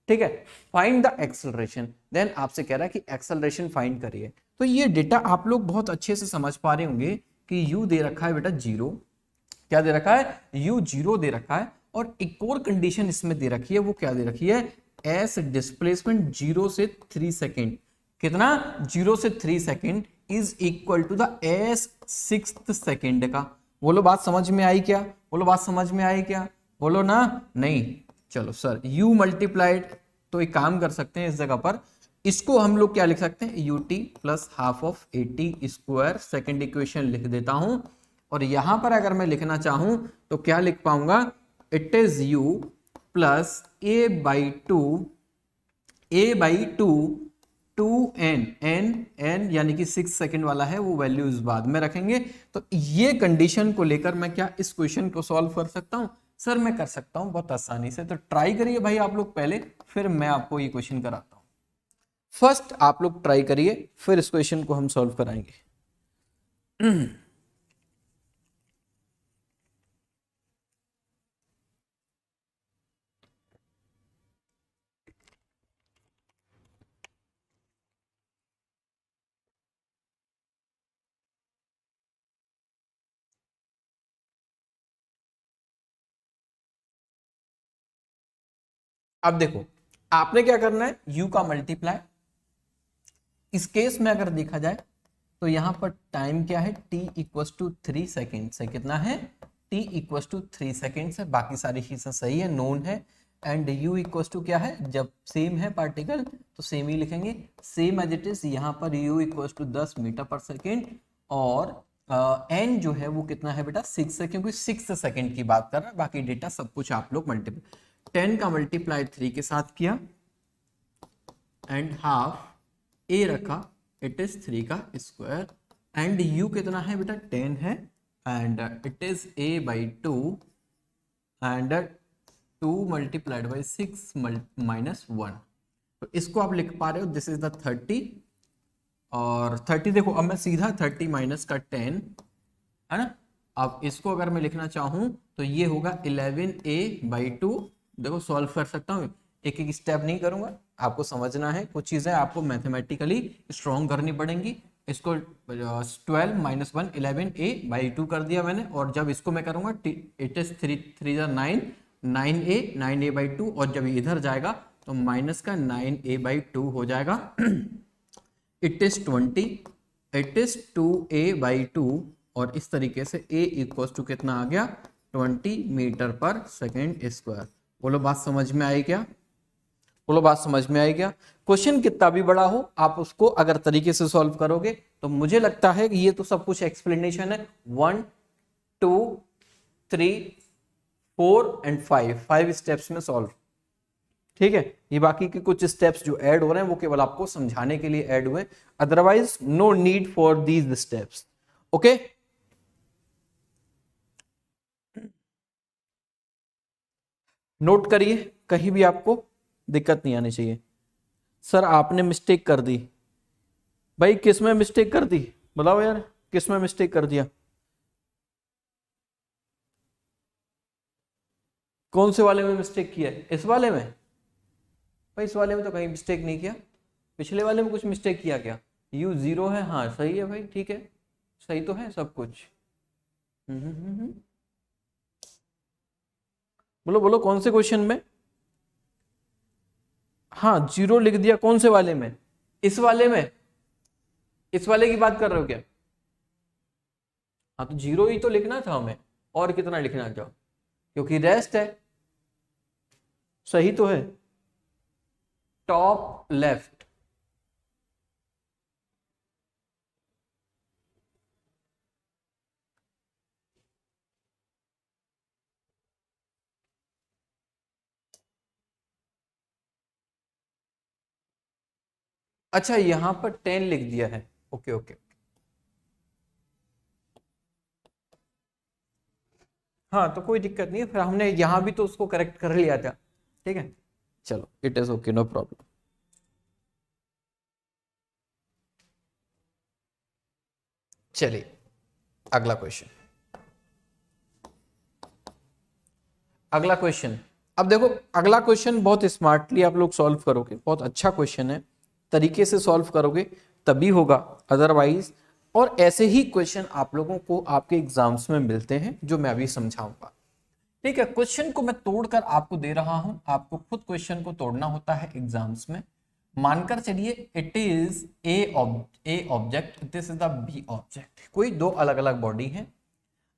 ठीक है, फाइंड द एक्सेलरेशन, देन आपसे कह रहा है कि एक्सेलरेशन फाइंड करिए। तो ये डेटा आप लोग बहुत अच्छे से समझ पा रहे होंगे कि u दे रखा है बेटा 0, क्या दे रखा है? u 0 दे रखा है, और एक और कंडीशन इसमें दे रखी है, वो क्या दे रखी है? एस डिस्प्लेसमेंट 0 से 3 सेकेंड। कितना? 0 से 3 second is equal to the S sixth second का। बोलो बात समझ में आई क्या? बोलो बात समझ में आई क्या? बोलो ना नहीं। चलो सर u मल्टीप्लाइड, तो एक काम कर सकते हैं इस जगह पर, इसको हम लोग क्या लिख सकते हैं, ut plus half of 80 square, second equation लिख देता हूं। और यहां पर अगर मैं लिखना चाहूं तो क्या लिख पाऊंगा, it is u plus a by two 2n, n यानी कि 6 सेकेंड वाला है, वो वैल्यूज बाद में रखेंगे। तो ये कंडीशन को लेकर मैं क्या इस क्वेश्चन को सॉल्व कर सकता हूं? सर मैं कर सकता हूं बहुत आसानी से। तो ट्राई करिए भाई आप लोग पहले, फिर मैं आपको ये क्वेश्चन कराता हूं। फर्स्ट आप लोग ट्राई करिए, फिर इस क्वेश्चन को हम सॉल्व कराएंगे। अब देखो आपने क्या करना है, u का मल्टीप्लाई, इस केस में अगर देखा जाए तो यहां पर टाइम क्या है, t इक्वल टू 3 सेकेंड से, कितना है, t इक्वल टू 3 सेकेंड से, बाकी सारी चीजें सही है, नोन है। एंड u इक्वल टू क्या है, जब सेम है पार्टिकल तो सेम ही लिखेंगे, सेम एज इट इज। यहाँ पर u equal to 10 metre per second, और n जो है वो कितना है बेटा, 6 है, क्योंकि 6 सेकेंड की बात कर रहा है, बाकी डेटा सब कुछ आप लोग मल्टीप्लाई, 10 का मल्टीप्लाई 3 के साथ किया एंड हाफ a रखा, इट इज 3 का स्क्वायर, एंड u कितना है बेटा, 10 है, and it is a by 2 and 2 multiplied by 6 minus 1। तो इसको आप लिख पा रहे हो, दिस इज द 30, और 30 देखो अब मैं सीधा 30 माइनस का 10 है ना। अब इसको अगर मैं लिखना चाहूं तो ये होगा 11a बाई 2। देखो सॉल्व कर सकता हूँ, एक एक स्टेप नहीं करूंगा, आपको समझना है, कुछ चीजें आपको मैथमेटिकली स्ट्रॉन्ग करनी पड़ेंगी। इसको 12 माइनस 1 11a बाई 2 कर दिया मैंने, और जब इसको मैं करूंगा इट इज 3 9 9a बाई 2, और जब इधर जाएगा तो माइनस का 9a बाई 2 हो जाएगा। It is 20, it is 2a by 2, और इस तरीके से a इक्वल टू कितना आ गया, 20 मीटर पर सेकेंड स्क्वायर। बोलो बात समझ में आई क्या? बोलो बात समझ में आई क्या? क्वेश्चन कितना भी बड़ा हो, आप उसको अगर तरीके से सॉल्व करोगे तो मुझे लगता है कि ये तो सब कुछ एक्सप्लेनेशन है, 1 2 3 4 एंड 5 स्टेप्स में सॉल्व, ठीक है। ये बाकी के कुछ स्टेप्स जो ऐड हो रहे हैं वो केवल आपको समझाने के लिए ऐड हुए, otherwise no need for these steps, okay. Note करिए, कहीं भी आपको दिक्कत नहीं आनी चाहिए। सर आपने मिस्टेक कर दी, भाई किस में मिस्टेक कर दी, बताओ यार किस में मिस्टेक कर दिया, कौन से वाले में मिस्टेक किया है? इस वाले में? भाई इस वाले में तो कहीं मिस्टेक नहीं किया, पिछले वाले में कुछ मिस्टेक किया क्या? u 0 है, हाँ सही है भाई, ठीक है, सही तो है सब कुछ। बोलो बोलो कौन से क्वेश्चन में? हाँ 0 लिख दिया, कौन से वाले में? इस वाले में? इस वाले की बात कर रहे हो क्या? हाँ तो 0 ही तो लिखना था हमें, और कितना लिखना चाहो, क्योंकि रेस्ट है, सही तो है, टॉप लेफ्ट। अच्छा यहां पर 10 लिख दिया है, ओके ओके, हाँ तो कोई दिक्कत नहीं है, फिर हमने यहां भी तो उसको करेक्ट कर लिया था, ठीक है, चलो it is okay, no problem. चलिए अगला क्वेश्चन, अगला क्वेश्चन। अब देखो अगला क्वेश्चन बहुत स्मार्टली आप लोग सॉल्व करोगे, बहुत अच्छा क्वेश्चन है, तरीके से सॉल्व करोगे तभी होगा, अदरवाइज। और ऐसे ही क्वेश्चन आप लोगों को आपके एग्जाम्स में मिलते हैं, जो मैं अभी समझाऊंगा, ठीक है। क्वेश्चन को मैं तोड़कर आपको दे रहा हूं, आपको खुद क्वेश्चन को तोड़ना होता है एग्जाम्स में। मानकर चलिए it is a object, this is the B object, कोई दो अलग अलग बॉडी है।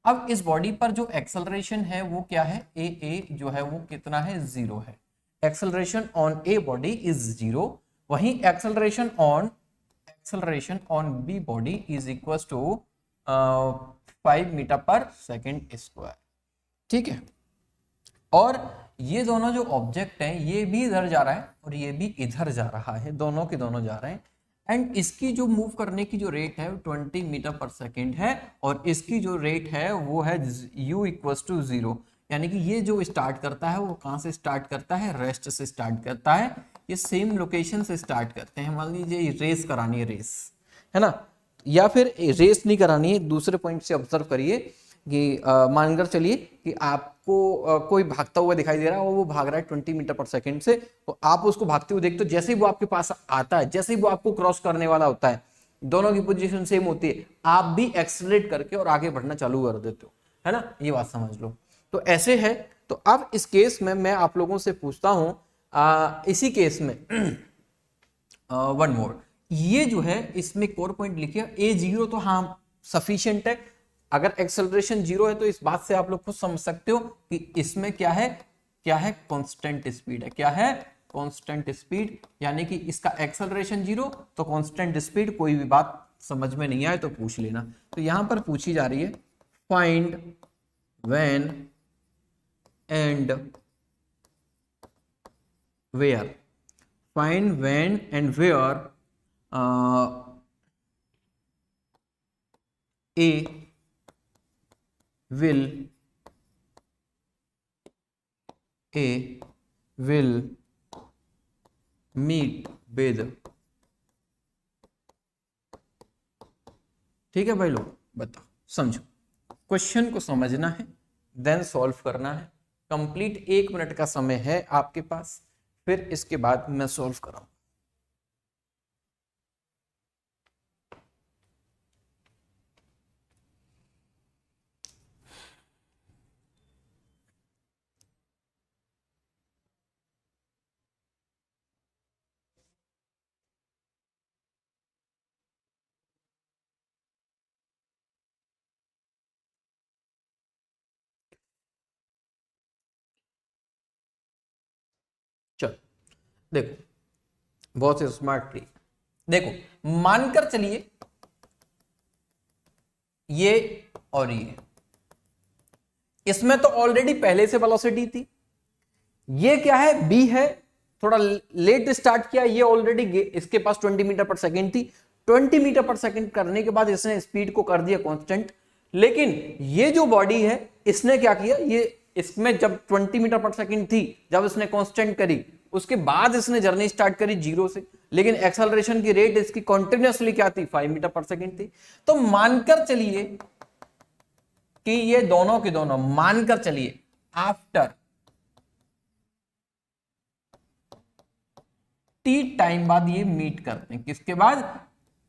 अब इस बॉडी पर जो एक्सेलरेशन है वो क्या है, ए जो है वो कितना है, 0 है। Acceleration on A body is 0, वहीं acceleration on B body is equal to 5 metre per second square. ठीक है, और ये दोनों जो ऑब्जेक्ट हैं ये भी इधर जा रहा है और ये भी इधर जा रहा है, दोनों के दोनों जा रहे हैं। एंड इसकी जो मूव करने की जो रेट है 20 मीटर पर सेकेंड है और इसकी जो रेट है वो है u इक्वल्स टू 0। यानी कि ये जो स्टार्ट करता है वो कहाँ से स्टार्ट करता है, रेस्ट से स्टार्ट करता है। ये सेम लोकेशन से स्टार्ट करते हैं। मान लीजिए रेस करानी है, रेस है ना, या फिर रेस नहीं करानी है, दूसरे पॉइंट से ऑब्जर्व करिए कि मानकर चलिए कि आपको कोई भागता हुआ दिखाई दे रहा है और वो भाग रहा है 20 मीटर पर सेकंड से, तो आप उसको भागते हुए देखते हो, जैसे ही वो आपके पास आता है, जैसे ही वो आपको क्रॉस करने वाला होता है, दोनों की पोजीशन सेम होती है, आप भी एक्सेलरेट करके और आगे बढ़ना चालू कर देते हो, है ना, ये बात समझ लो। तो ऐसे है। तो अब इस केस में मैं आप लोगों से पूछता हूं, इसी केस में वन मोर, ये जो है इसमें कोर पॉइंट लिखिए A0, तो हाँ सफिशिएंट है। अगर एक्सेलरेशन 0 है तो इस बात से आप लोग खुद समझ सकते हो कि इसमें क्या है, कांस्टेंट स्पीड है। क्या है, कांस्टेंट स्पीड, यानी कि इसका एक्सेलरेशन 0 तो कांस्टेंट स्पीड। कोई भी बात समझ में नहीं आए तो पूछ लेना। तो यहां पर पूछी जा रही है find when and where, find when and where A will meet with, ठीक है भाई लोग, बताओ, समझो, क्वेश्चन को समझना है देन सॉल्व करना है। कंप्लीट 1 मिनट का समय है आपके पास, फिर इसके बाद मैं सॉल्व कराऊं। चलो देखो, बहुत ही स्मार्ट ट्रिक। देखो मानकर चलिए ये और ये, इसमें तो ऑलरेडी पहले से वेलोसिटी थी। ये क्या है, बी है, थोड़ा लेट स्टार्ट किया, ये ऑलरेडी इसके पास 20 मीटर पर सेकेंड थी। 20 मीटर पर सेकेंड करने के बाद इसने स्पीड को कर दिया कांस्टेंट। लेकिन ये जो बॉडी है इसने क्या किया, ये इसमें जब 20 मीटर पर सेकेंड थी, जब इसने कांस्टेंट करी, उसके बाद इसने जर्नी स्टार्ट करी 0 से, लेकिन एक्सेलरेशन की रेट इसकी कंटिन्यूअसली क्या थी, 5 मीटर पर सेकेंड थी। तो मानकर चलिए कि ये दोनों के दोनों, मानकर चलिए आफ्टर टी टाइम बाद ये मीट करते हैं। किसके बाद,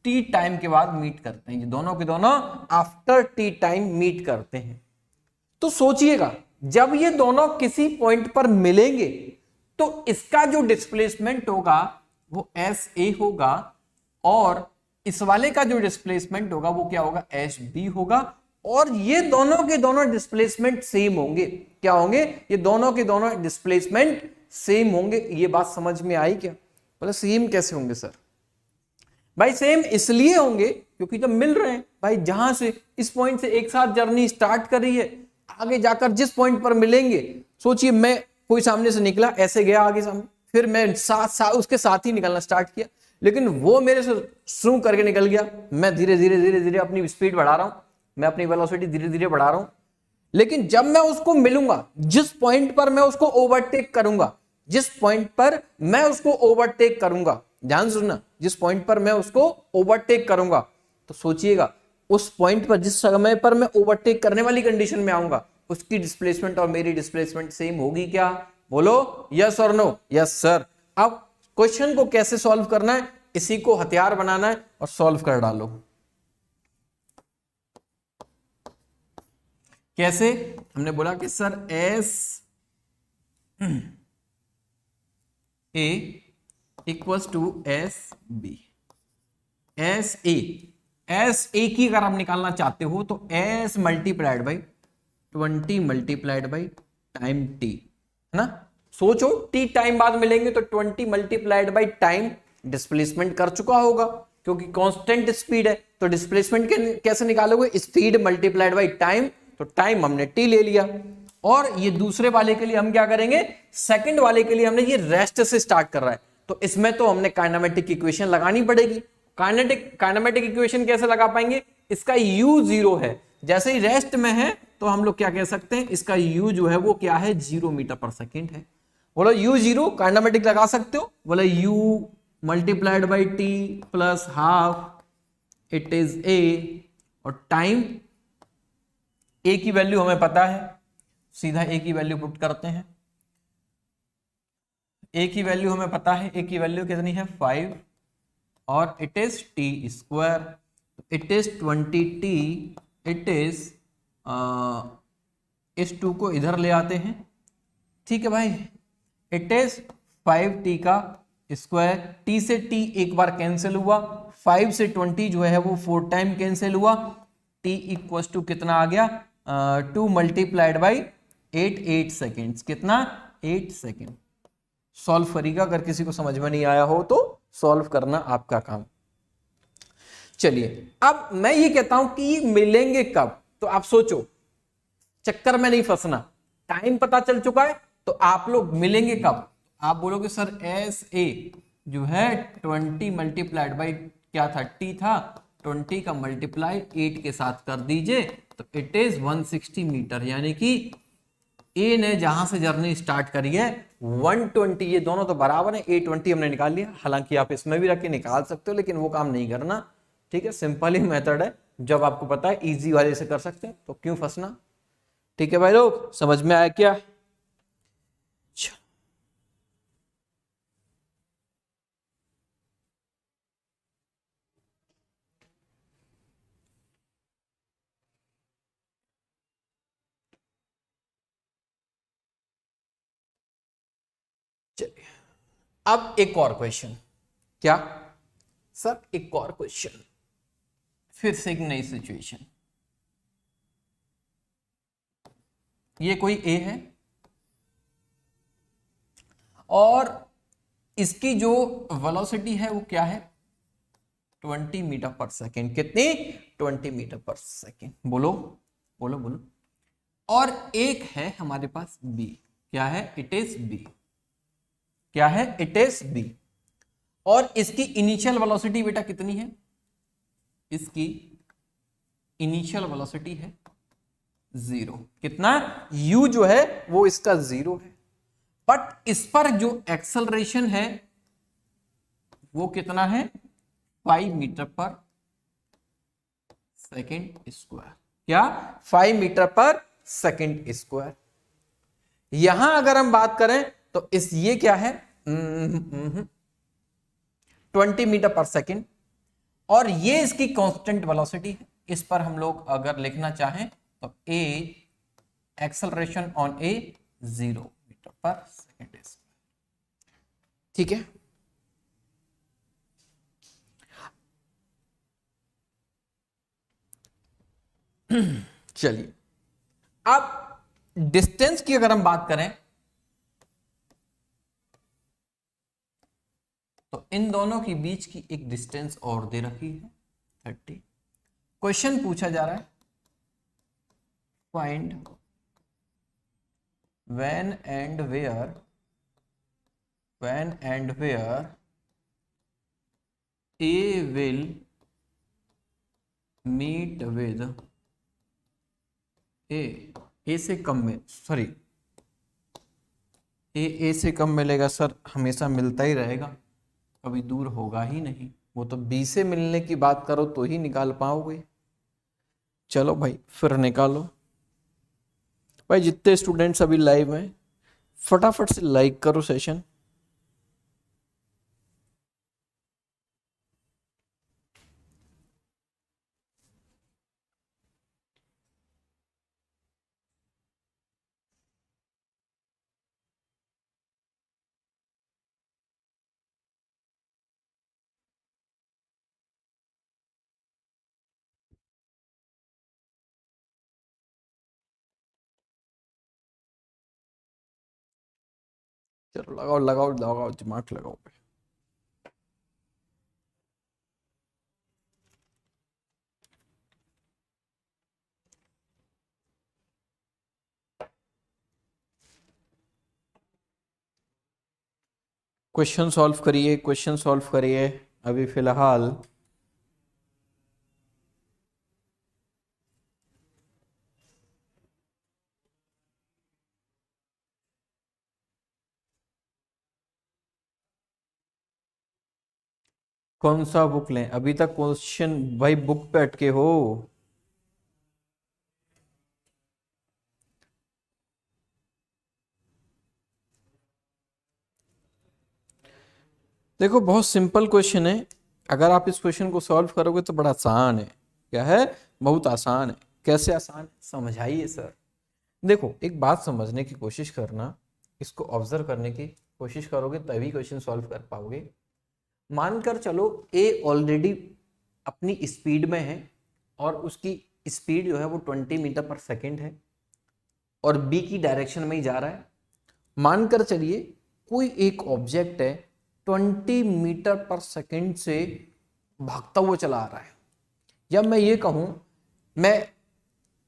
टी टाइम के बाद मीट करते हैं। ये दोनों के दोनों आफ्टर टी टाइम मीट करते हैं। तो सोचिएगा जब ये दोनों किसी पॉइंट पर मिलेंगे तो इसका जो डिस्प्लेसमेंट होगा वो एस ए होगा और इस वाले का जो डिस्प्लेसमेंट होगा वो क्या होगा, एस बी होगा। और ये दोनों के दोनों डिस्प्लेसमेंट सेम होंगे। क्या होंगे, ये दोनों के दोनों डिस्प्लेसमेंट सेम होंगे। ये बात समझ में आई क्या? बोले सेम कैसे होंगे सर? भाई सेम इसलिए होंगे क्योंकि जब मिल रहे हैं, भाई जहां से इस पॉइंट से एक साथ जर्नी स्टार्ट कर रही है, आगे जाकर जिस पॉइंट पर मिलेंगे, सोचिए मैं कोई सामने से निकला, ऐसे गया आगे सामने, फिर मैं उसके साथ ही निकलना स्टार्ट किया, लेकिन वो मेरे से शुरू करके निकल गया। मैं धीरे धीरे अपनी स्पीड बढ़ा रहा हूं, मैं अपनी वेलोसिटी धीरे धीरे बढ़ा रहा हूं। लेकिन जब मैं उसको मिलूंगा, जिस पॉइंट पर मैं उसको ओवरटेक करूंगा, जिस पॉइंट पर मैं उसको ओवरटेक करूंगा, ध्यान सुनना, जिस पॉइंट पर मैं उसको ओवरटेक करूंगा, तो सोचिएगा उस पॉइंट पर जिस समय पर मैं ओवरटेक करने वाली कंडीशन में आऊंगा, उसकी डिस्प्लेसमेंट और मेरी डिस्प्लेसमेंट सेम होगी क्या? बोलो यस और नो। Yes sir. अब क्वेश्चन को कैसे सॉल्व करना है, इसी को हथियार बनाना है और सॉल्व कर डालो। कैसे? हमने बोला कि sir S A equals to S B. S A की अगर आप निकालना चाहते हो तो S multiplied by 20 multiplied by time T, है ना। सोचो टी टाइम बाद मिलेंगे तो 20 मल्टीप्लाइड बाई टाइम डिस्प्लेसमेंट कर चुका होगा, क्योंकि कांस्टेंट स्पीड है तो डिस्प्लेसमेंट कैसे निकालोगे, स्पीड मल्टीप्लाइड बाई टाइम, तो टाइम हमने टी ले लिया। और ये दूसरे वाले के लिए हम क्या करेंगे, सेकंड वाले के लिए हमने ये रेस्ट से स्टार्ट कर रहा है तो इसमें तो हमने काइनेमेटिक इक्वेशन लगानी पड़ेगी। काइनेमेटिक इक्वेशन कैसे लगा पाएंगे, इसका u जीरो है, जैसे ही रेस्ट में है तो हम लोग क्या कह सकते हैं, इसका u जो है वो क्या है, 0 मीटर पर सेकेंड है। बोलो u जीरो काइनेमेटिक लगा सकते हो, बोले u multiplied by T plus half it is a, और टाइम a की वैल्यू हमें पता है, सीधा a की वैल्यू पुट करते हैं। a की वैल्यू हमें पता है, a की वैल्यू कितनी है 5, और it is T square, it is 20t, it is इस 2 को इधर ले आते हैं, ठीक है भाई, इट इज 5t का स्क्वायर, t से t एक बार कैंसिल हुआ, 5 से 20 जो है वो 4 टाइम कैंसिल हुआ, t इक्वल टू कितना आ गया, 2 मल्टीप्लाइड बाई 8 सेकेंड्स, कितना 8 सेकेंड। सॉल्व करिएगा, अगर किसी को समझ में नहीं आया हो तो सॉल्व करना आपका काम। चलिए अब मैं ये कहता हूं कि मिलेंगे कब, तो आप सोचो, चक्कर में नहीं फंसना, टाइम पता चल चुका है तो आप लोग मिलेंगे कब, आप बोलोगे सर एस ए जो है 20 मल्टीप्लाइड बाई क्या था, टी था, 20 का मल्टीप्लाई 8 के साथ कर दीजिए तो इट इज 160 मीटर, यानी कि ए ने जहां से जर्नी स्टार्ट करी है 120, ये दोनों तो बराबर है, A20 हमने निकाल लिया, हालांकि आप इसमें भी रख के निकाल सकते हो लेकिन वो काम नहीं करना, ठीक है, सिंपल ही मेथड है, जब आपको पता है इजी वाले से कर सकते हैं तो क्यों फंसना। ठीक है भाई लोग, समझ में आया क्या। चलिए अब एक और क्वेश्चन, क्या सर एक और क्वेश्चन, फिर से एक नई सिचुएशन, ये कोई ए है और इसकी जो वेलोसिटी है वो क्या है, 20 मीटर पर सेकेंड, कितनी 20 मीटर पर सेकेंड, बोलो बोलो बोलो। और एक है हमारे पास बी, क्या है, इट इज बी, क्या है, इट इज बी, और इसकी इनिशियल वेलोसिटी बेटा कितनी है, इसकी इनिशियल वेलोसिटी है 0, कितना, u जो है वो इसका 0 है, बट इस पर जो एक्सेलरेशन है वो कितना है 5 मीटर पर सेकेंड स्क्वायर, क्या 5 मीटर पर सेकेंड स्क्वायर। यहां अगर हम बात करें तो इस ये क्या है 20 मीटर पर सेकेंड, और ये इसकी कांस्टेंट वेलोसिटी है, इस पर हम लोग अगर लिखना चाहें तो ए acceleration on A 0 metre per second, ठीक है। चलिए अब डिस्टेंस की अगर हम बात करें तो इन दोनों के बीच की एक डिस्टेंस और दे रखी है 30। क्वेश्चन पूछा जा रहा है find when and where A will meet with A से कम में, सॉरी ए से कम मिलेगा सर, हमेशा मिलता ही रहेगा, कभी दूर होगा ही नहीं, वो तो बी से मिलने की बात करो तो ही निकाल पाओगे। चलो भाई फिर निकालो भाई, जितने स्टूडेंट्स अभी लाइव हैं फटाफट से लाइक करो सेशन। चलो लगाओ लगाओ लगाओ, दिमाग लगाओ। क्वेश्चन सॉल्व करिए, क्वेश्चन सॉल्व करिए अभी फिलहाल। कौन सा बुक लें? अभी तक क्वेश्चन भाई बुक पे अटके हो। देखो बहुत सिंपल क्वेश्चन है, अगर आप इस क्वेश्चन को सॉल्व करोगे तो बड़ा आसान है। क्या है? बहुत आसान है। कैसे आसान? समझाइए सर। देखो एक बात समझने की कोशिश करना, इसको ऑब्जर्व करने की कोशिश करोगे तभी क्वेश्चन सॉल्व कर पाओगे। मानकर चलो ए ऑलरेडी अपनी स्पीड में है और उसकी स्पीड जो है वो 20 मीटर पर सेकेंड है और बी की डायरेक्शन में ही जा रहा है। मानकर चलिए कोई एक ऑब्जेक्ट है 20 मीटर पर सेकेंड से भागता हुआ चला आ रहा है। या मैं ये कहूं, मैं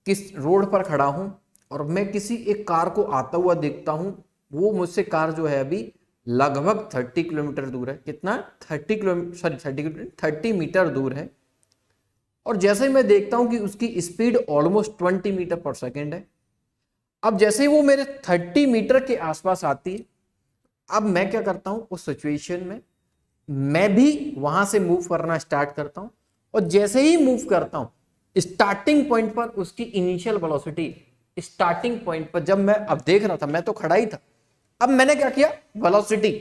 किस रोड पर खड़ा हूं और मैं किसी एक कार को आता हुआ देखता हूं, वो मुझसे कार जो है अभी लगभग 30 किलोमीटर दूर है। कितना? 30 किलोमीटर, सॉरी 30 किलोमीटर, 30 मीटर दूर है। और जैसे ही मैं देखता हूं कि उसकी speed almost 20 metre per second है। अब जैसे ही वो मेरे 30 मीटर के आसपास आती है, अब मैं क्या करता हूं उस सिचुएशन में, मैं भी वहां से मूव करना स्टार्ट करता हूं। और जैसे ही मूव करता हूं स्टार्टिंग पॉइंट पर उसकी इनिशियल वेलोसिटी, स्टार्टिंग पॉइंट पर जब मैं अब देख रहा था, मैं तो खड़ा ही था, अब मैंने क्या किया? वेलोसिटी,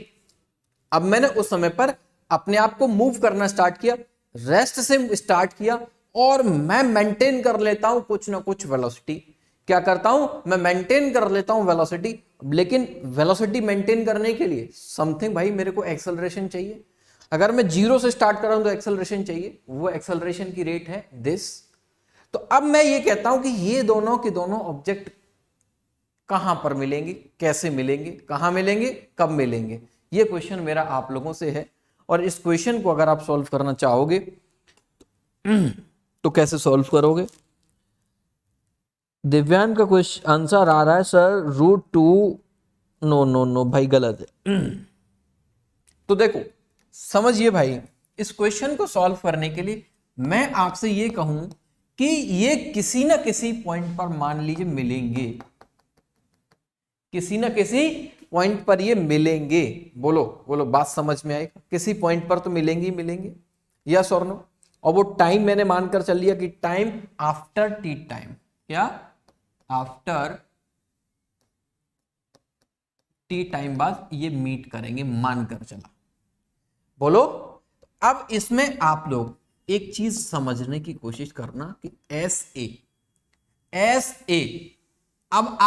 अब मैंने उस समय पर अपने आप को मूव करना स्टार्ट किया, रेस्ट से स्टार्ट किया और मैं मेंटेन कर लेता हूं कुछ ना कुछ वेलोसिटी। क्या करता हूं? मैं मेंटेन कर लेता हूं वेलोसिटी। लेकिन वेलोसिटी मेंटेन करने के लिए समथिंग भाई मेरे को एक्सेलरेशन चाहिए। अगर मैं जीरो से स्टार्ट कर रहा हूं तो एक्सेलरेशन चाहिए, वो एक्सेलरेशन की रेट है दिस। तो अब मैं ये कहता हूं कि ये दोनों के दोनों ऑब्जेक्ट कहां पर मिलेंगे, कैसे मिलेंगे, कहां मिलेंगे, कब मिलेंगे? ये क्वेश्चन मेरा आप लोगों से है। और इस क्वेश्चन को अगर आप सॉल्व करना चाहोगे तो कैसे सॉल्व करोगे? दिव्यांग का क्वेश्चन आंसर आ रहा है सर √2। नो नो नो भाई गलत है। तो देखो समझिए भाई, इस क्वेश्चन को सॉल्व करने के लिए मैं आपसे ये कहूं कि ये किसी ना किसी पॉइंट पर मान लीजिए मिलेंगे, किसी ना किसी पॉइंट पर ये मिलेंगे। बोलो बोलो, बात समझ में आएगा? किसी पॉइंट पर तो मिलेंगे ही मिलेंगे, यस और नो? और वो टाइम मैंने मानकर चल लिया कि टाइम आफ्टर टी टाइम। क्या? आफ्टर टी टाइम बाद ये मीट करेंगे, मानकर चला। बोलो। अब इसमें आप लोग एक चीज समझने की कोशिश करना कि एस ए अब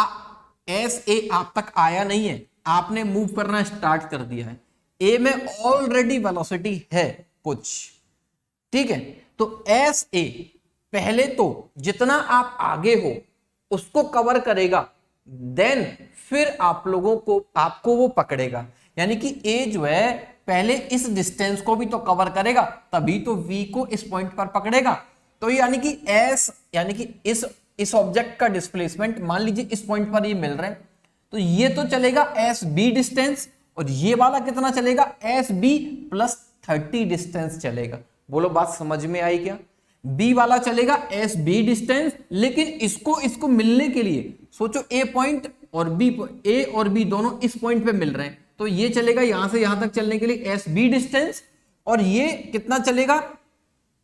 एस ए आप तक आया नहीं है, आपने मूव करना स्टार्ट कर दिया है। ए में ऑलरेडी वेलोसिटी है कुछ, ठीक है? तो एस ए पहले तो जितना आप आगे हो उसको कवर करेगा, देन फिर आप लोगों को आपको वो पकड़ेगा। यानी कि ए जो है पहले इस डिस्टेंस को भी तो कवर करेगा, तभी तो वी को इस पॉइंट पर पकड़ेगा। तो यानी कि एस, यानी कि इस ऑब्जेक्ट का डिस्प्लेसमेंट मान लीजिए इस पॉइंट पर ये मिल रहा है, तो ये तो चलेगा एस बी डिस्टेंस, और ये वाला कितना चलेगा? एस बी प्लस 30 डिस्टेंस चलेगा। बोलो बात समझ में आई क्या? बी वाला चलेगा एस बी डिस्टेंस, लेकिन इसको मिलने के लिए सोचो ए पॉइंट और बी, ए और बी दोनों इस पॉइंट पे मिल रहे हैं, तो ये चलेगा यहां से यहां तक चलने के लिए एस बी डिस्टेंस, और ये कितना चलेगा?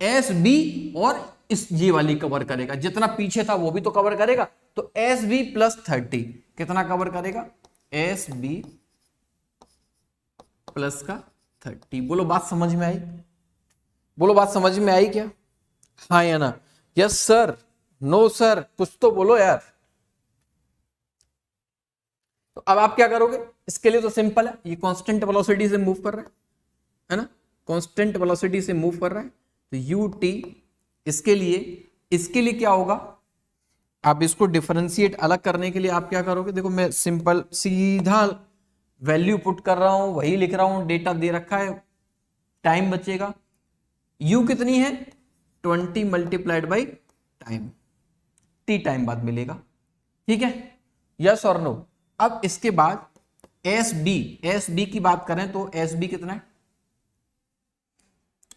एस बी, और इस ये वाली कवर करेगा, जितना पीछे था वो भी तो कवर करेगा। तो एस बी प्लस 30 कितना कवर करेगा? एस बी प्लस का 30। बोलो बात समझ में आई? बोलो बात समझ में आई क्या? हाँ या ना? यस सर, नो सर, कुछ तो बोलो यार। तो अब आप क्या करोगे? इसके लिए तो सिंपल है, ये कांस्टेंट वेलोसिटी से मूव कर रहा है ना? कांस्टेंट वेलोसिटी से मूव कर रहा है, तो यू टी इसके लिए क्या होगा? आप इसको डिफरेंशिएट अलग करने के लिए आप क्या करोगे? देखो मैं सिंपल सीधा वैल्यू पुट कर रहा हूं, वही लिख रहा हूं, डेटा दे रखा है, टाइम बचेगा। u कितनी है 20 multiplied by time, t time बाद मिलेगा। ठीक है, यस और नो। अब इसके बाद एस बी की बात करें तो एस बी कितना है,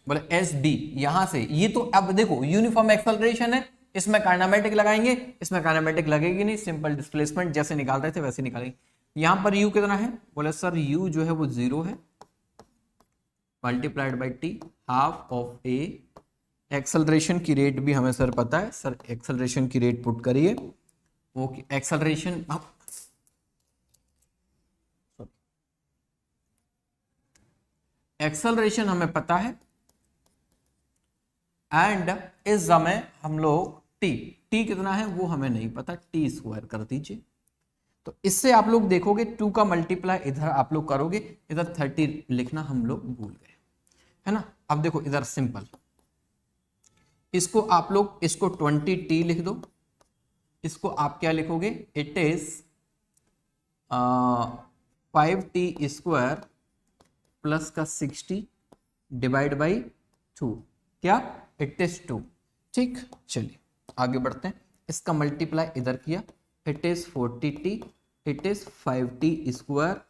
बोले एस बी यहां से, ये तो अब देखो यूनिफॉर्म एक्सेलरेशन है, इसमें काइनेमेटिक लगाएंगे, इसमें काइनेमेटिक लगेगी नहीं, सिंपल डिस्प्लेसमेंट जैसे निकाल रहे थे वैसे निकालेंगे। यहां पर u कितना है, बोले सर u जो है वो 0 है, multiplied by T, half of A. Acceleration की रेट भी हमें सर पता है, सर एक्सेलरेशन की रेट पुट करिए, वो एक्सेलरेशन एक्सेलरेशन हमें पता है, एंड इस समय हम लोग टी कितना है वो हमें नहीं पता, टी स्क्वायर कर दीजिए। तो इससे आप लोग देखोगे 2 का मल्टीप्लाई इधर आप लोग करोगे, इधर 30 लिखना हम लोग भूल गए, है ना। अब देखो इधर सिंपल, इसको आप लोग इसको 20t लिख दो, इसको आप क्या लिखोगे, it is 5t square plus का 60 डिवाइड बाई 2, क्या इट इज 2। ठीक, चलिए आगे बढ़ते हैं। इसका मल्टीप्लाई इधर किया, it is 40t, it is 5t square,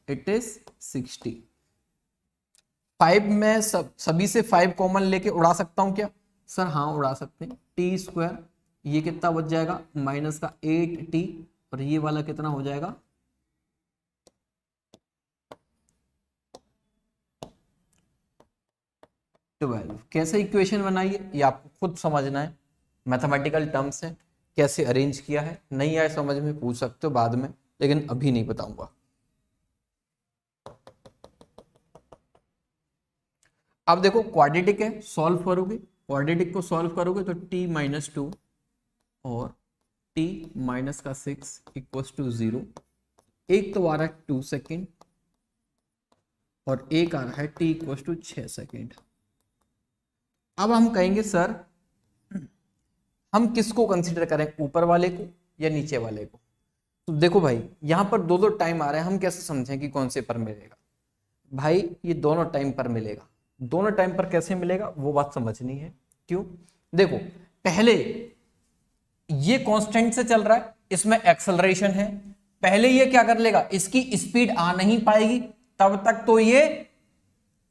it is 60। 5 में सभी से 5 कॉमन लेके उड़ा सकता हूं क्या, सर हाँ उड़ा सकते हैं। टी स्क्वायर ये कितना बच जाएगा, माइनस का 8t, और ये वाला कितना हो जाएगा 12। कैसे इक्वेशन बनाई है ये आपको खुद समझना है, मैथमेटिकल टर्म्स है, कैसे अरेंज किया है, नहीं आए समझ में पूछ सकते हो बाद में, लेकिन अभी नहीं बताऊंगा। अब देखो क्वाड्रेटिक है, सॉल्व करोगे, क्वाड्रेटिक को सॉल्व करोगे तो t माइनस 2 और t माइनस का 6 इक्वल्स टू 0। एक तो आ रहा है 2 सेकेंड और एक आ रहा है t इक्वल्स टू 6 सेकेंड। अब हम कहेंगे सर हम किसको कंसीडर करें, ऊपर वाले को या नीचे वाले को। तो देखो भाई यहां पर दो टाइम आ रहे हैं, हम कैसे समझें कि कौन से पर मिलेगा। भाई ये दोनों टाइम पर मिलेगा, दोनों टाइम पर कैसे मिलेगा वो बात समझनी है। क्यों, देखो पहले ये कांस्टेंट से चल रहा है, इसमें एक्सेलरेशन है, पहले ये क्या कर लेगा, इसकी स्पीड आ नहीं पाएगी, तब तक तो ये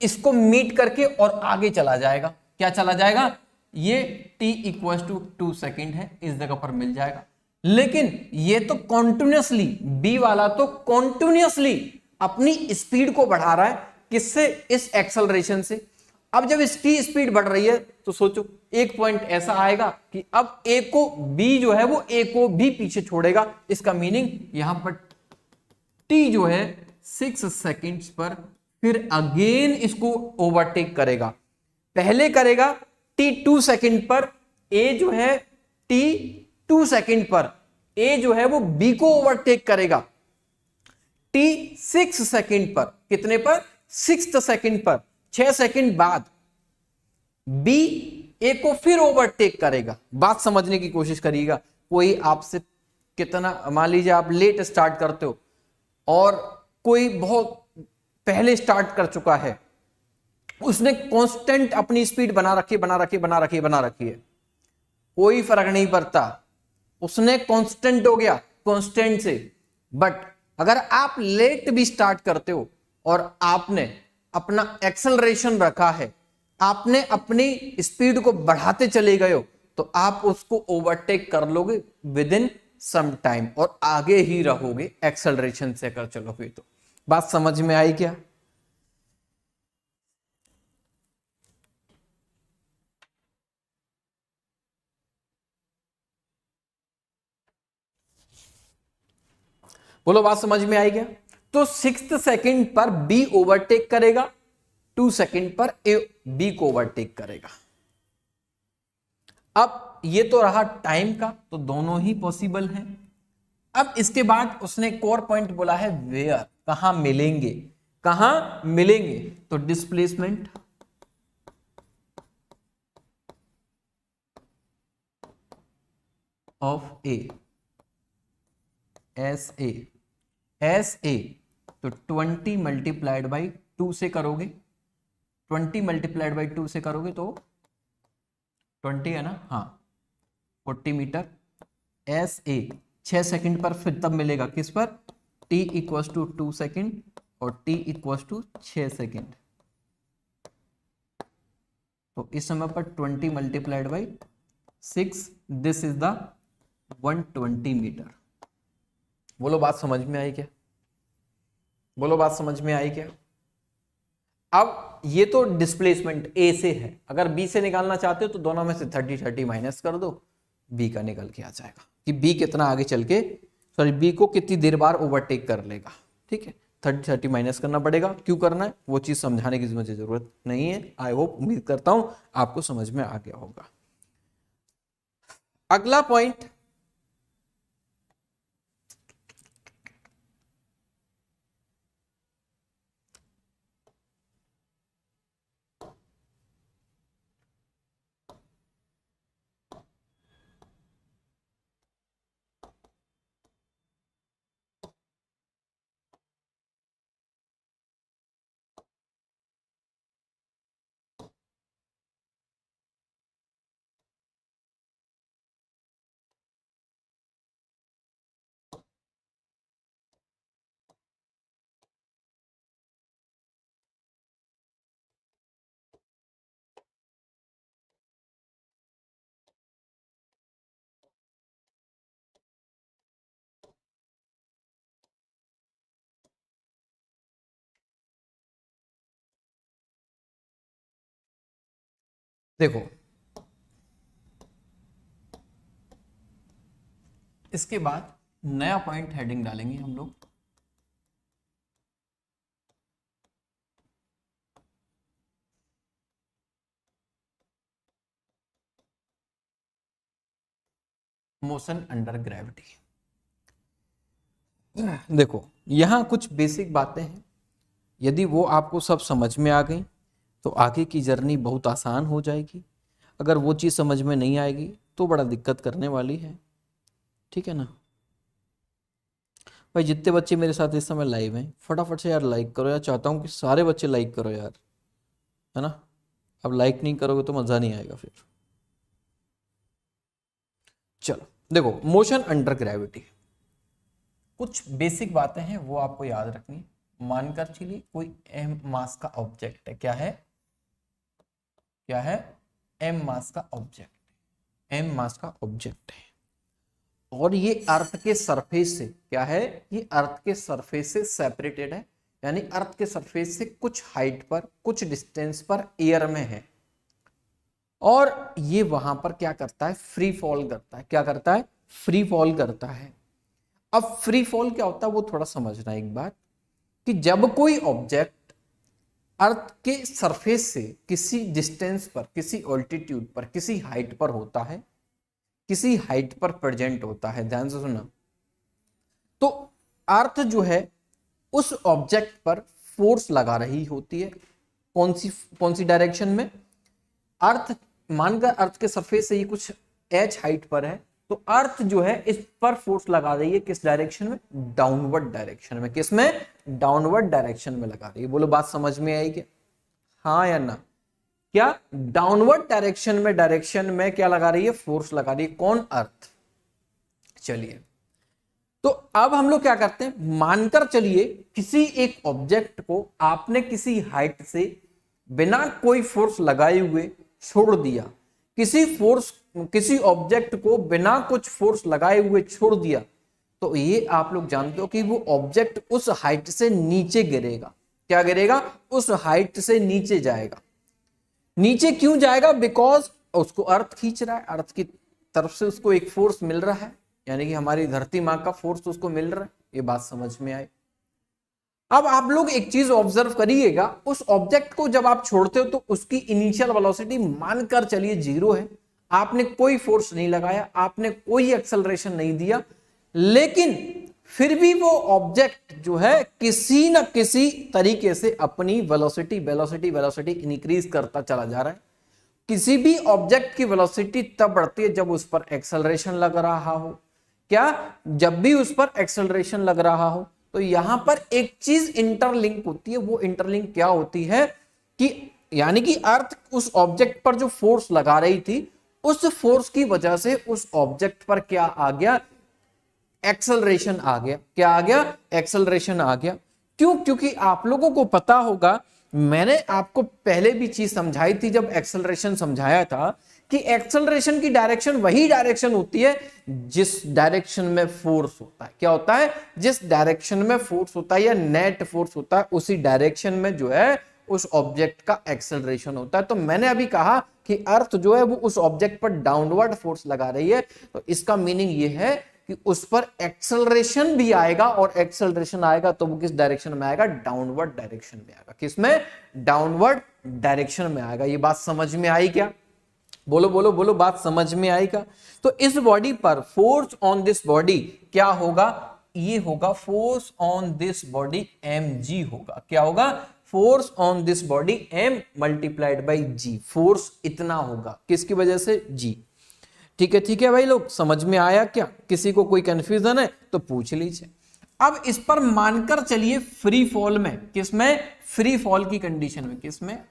इसको मीट करके और आगे चला जाएगा। क्या चला जाएगा, ये t इक्वल टू 2 सेकेंड है, इस जगह पर मिल जाएगा। लेकिन ये तो कॉन्टिन्यूसली, बी वाला तो कॉन्टिन्यूसली अपनी स्पीड को बढ़ा रहा है, किससे, इस एक्सेलरेशन से। अब जब इसकी स्पीड बढ़ रही है तो सोचो एक पॉइंट ऐसा आएगा कि अब ए को, बी जो है वो ए को भी पीछे छोड़ेगा। इसका मीनिंग यहां पर टी जो है 6 सेकेंड्स पर फिर अगेन इसको ओवरटेक करेगा। पहले करेगा टी 2 सेकेंड पर, ए जो है टी 2 सेकेंड पर, ए जो है वो बी को ओवरटेक करेगा टी 6 सेकेंड पर। कितने पर, 6 सेकेंड पर। 6 सेकेंड बाद बी ए को फिर ओवरटेक करेगा। बात समझने की कोशिश करिएगा। कोई आपसे कितना, मान लीजिए आप लेट स्टार्ट करते हो और कोई बहुत पहले स्टार्ट कर चुका है, उसने कांस्टेंट अपनी स्पीड बना रखी है, कोई फर्क नहीं पड़ता, उसने कांस्टेंट हो गया कांस्टेंट से। बट अगर आप लेट भी स्टार्ट करते हो और आपने अपना एक्सेलरेशन रखा है, आपने अपनी स्पीड को बढ़ाते चले गए हो, तो आप उसको ओवरटेक कर लोगे विद इन सम टाइम और आगे ही रहोगे एक्सेलरेशन से अगर चलोगे तो। बात समझ में आई क्या? बोलो बात समझ में आई क्या? तो 6 सेकंड पर बी ओवरटेक करेगा, 2 सेकंड पर ए बी को ओवरटेक करेगा। अब ये तो रहा टाइम का, तो दोनों ही पॉसिबल हैं। अब इसके बाद उसने एक और पॉइंट बोला है वेयर, कहां मिलेंगे, कहां मिलेंगे। तो displacement of A, S A तो 20 मल्टीप्लाइड बाई 2 से करोगे, 20 मल्टीप्लाइड बाई 2 से करोगे तो 20 है ना, हाँ 40 मीटर। एस ए 6 सेकंड पर फिर तब मिलेगा किस पर, t इक्वल टू 2 सेकेंड और t इक्वल टू 6 सेकेंड। तो इस समय पर 20 multiplied by 6, this is the 120 metre. बोलो बात समझ में आई क्या, बोलो बात समझ में आई क्या। अब ये तो डिस्प्लेसमेंट ए से है, अगर बी से निकालना चाहते हो तो दोनों में से 30 माइनस कर दो, बी का निकल के आ जाएगा कि बी कितना आगे चल के, सॉरी बी को कितनी देर बाद ओवरटेक कर लेगा। ठीक है, 30 माइनस करना पड़ेगा, क्यों करना है वो चीज समझाने की मुझे जरूरत नहीं है। आई होप, उम्मीद करता हूं आपको समझ में आ गया होगा। अगला पॉइंट, देखो इसके बाद नया पॉइंट हेडिंग डालेंगे हम लोग, मोशन अंडर ग्रेविटी। देखो यहां कुछ बेसिक बातें हैं, यदि वो आपको सब समझ में आ गई तो आगे की जर्नी बहुत आसान हो जाएगी। अगर वो चीज़ समझ में नहीं आएगी तो बड़ा दिक्कत करने वाली है। ठीक है ना भाई, जितने बच्चे मेरे साथ इस समय लाइव हैं फटाफट से यार लाइक करो यार, चाहता हूँ कि सारे बच्चे लाइक करो यार, है ना। अब लाइक नहीं करोगे तो मज़ा नहीं आएगा फिर। चलो देखो, मोशन अंडर ग्रेविटी, कुछ बेसिक बातें हैं वो आपको याद रखनी। मानकर चलिए कोई m मास का ऑब्जेक्ट है, क्या है, क्या है, m मास का ऑब्जेक्ट, m मास का ऑब्जेक्ट है और ये अर्थ के सरफेस से क्या है, ये अर्थ के सरफेस से सेपरेटेड है, यानी अर्थ के सरफेस से कुछ हाइट पर, कुछ डिस्टेंस पर एयर में है और ये वहां पर क्या करता है, फ्री फॉल करता है। क्या करता है, फ्री फॉल करता है। अब फ्री फॉल क्या होता है वो थोड़ा समझना एक बात, कि जब कोई ऑब्जेक्ट अर्थ के सरफेस से किसी डिस्टेंस पर, किसी ऑल्टीट्यूड पर, किसी हाइट पर होता है, किसी हाइट पर प्रेजेंट होता है, ध्यान से सुनना, तो अर्थ जो है उस ऑब्जेक्ट पर फोर्स लगा रही होती है। कौन सी डायरेक्शन में, अर्थ मानकर अर्थ के सरफेस से ये कुछ h हाइट पर है, तो अर्थ जो है इस पर फोर्स लगा रही है, किस डायरेक्शन में, डाउनवर्ड डायरेक्शन में। किस में, डाउनवर्ड डायरेक्शन में लगा रही है। बोलो बात समझ में आई क्या, हाँ या ना। क्या डाउनवर्ड डायरेक्शन में क्या लगा रही है, फोर्स लगा रही है, कौन, अर्थ। चलिए तो अब हम लोग क्या करते हैं, मानकर चलिए किसी एक ऑब्जेक्ट को आपने किसी हाइट से बिना कोई फोर्स लगाए हुए छोड़ दिया, किसी ऑब्जेक्ट को बिना कुछ फोर्स लगाए हुए छोड़ दिया, तो ये आप लोग जानते हो कि वो ऑब्जेक्ट उस हाइट से नीचे गिरेगा। क्या गिरेगा, उस हाइट से नीचे जाएगा। नीचे क्यों जाएगा, बिकॉज उसको अर्थ खींच रहा है, अर्थ की तरफ से उसको एक फोर्स मिल रहा है, यानी कि हमारी धरती मां का फोर्स उसको मिल रहा है। ये बात समझ में आई। अब आप लोग एक चीज ऑब्जर्व करिएगा, उस ऑब्जेक्ट को जब आप छोड़ते हो तो उसकी इनिशियल वेलोसिटी मानकर चलिए 0 है, आपने कोई फोर्स नहीं लगाया, आपने कोई एक्सेलरेशन नहीं दिया, लेकिन फिर भी वो ऑब्जेक्ट जो है किसी न किसी तरीके से अपनी वेलोसिटी इंक्रीज करता चला जा रहा है। किसी भी ऑब्जेक्ट की वेलोसिटी तब बढ़ती है जब उस पर एक्सेलरेशन लग रहा हो। क्या, जब भी उस पर एक्सेलरेशन लग रहा हो, तो यहां पर एक चीज इंटरलिंक होती है, वो इंटरलिंक क्या होती है कि यानी कि अर्थ उस ऑब्जेक्ट पर जो फोर्स लगा रही थी, उस फोर्स की वजह से उस ऑब्जेक्ट पर क्या आ गया, एक्सेलरेशन आ गया। क्या आ गया, एक्सेलरेशन आ गया। क्यों? क्योंकि आप लोगों को पता होगा, मैंने आपको पहले भी चीज समझाई थी जब एक्सेलरेशन समझाया था, कि एक्सेलरेशन की डायरेक्शन वही डायरेक्शन होती है जिस डायरेक्शन में फोर्स होता है। क्या होता है? जिस डायरेक्शन में फोर्स होता है या नेट फोर्स होता है, उसी डायरेक्शन में जो है उस ऑब्जेक्ट का एक्सेलरेशन होता है। तो मैंने अभी कहा कि अर्थ जो है वो उस ऑब्जेक्ट पर डाउनवर्ड फोर्स लगा रही है, तो इसका मीनिंग ये है कि उस पर एक्सेलरेशन भी आएगा, और एक्सेलरेशन आएगा तो वो किस डायरेक्शन में आएगा, डाउनवर्ड डायरेक्शन में आएगा। किसमें? डाउनवर्ड डायरेक्शन में आएगा। ये बात समझ में आई क्या? बोलो बोलो बोलो, बात समझ में आई क्या? तो इस बॉडी पर फोर्स ऑन दिस बॉडी क्या होगा, ये होगा force on this body mg होगा। क्या होगा? Force on this body m multiplied by g। Force इतना होगा, किसकी वजह से? g। ठीक है भाई लोग, समझ में आया क्या? किसी को कोई कंफ्यूजन है तो पूछ लीजिए। अब इस पर मानकर चलिए फ्री फॉल में, किसमें? फ्री फॉल की कंडीशन में। किसमें?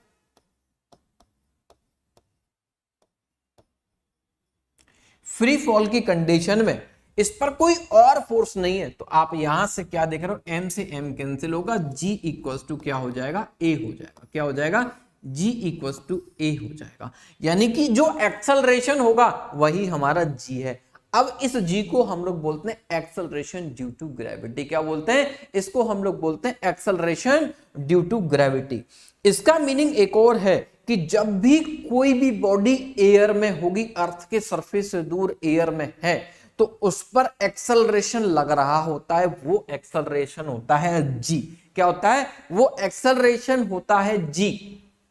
फ्री फॉल की कंडीशन में इस पर कोई और फोर्स नहीं है, तो आप यहां से क्या देख रहे हो, m से m कैंसिल होगा, g इक्वल्स टू क्या हो जाएगा, a हो जाएगा। क्या हो जाएगा? g इक्वल्स टू a हो जाएगा। यानी कि जो एक्सेलरेशन होगा वही हमारा g है। अब इस g को हम लोग बोलते हैं एक्सेलरेशन ड्यू टू ग्रेविटी। क्या बोलते हैं? इसको हम लोग बोलते हैं एक्सेलरेशन ड्यू टू ग्रेविटी। इसका मीनिंग एक और है कि जब भी कोई भी बॉडी एयर में होगी, अर्थ के सरफेस से दूर एयर में है, तो उस पर एक्सेलरेशन लग रहा होता है, वो एक्सेलरेशन होता है g। क्या होता है? वो एक्सेलरेशन होता है g,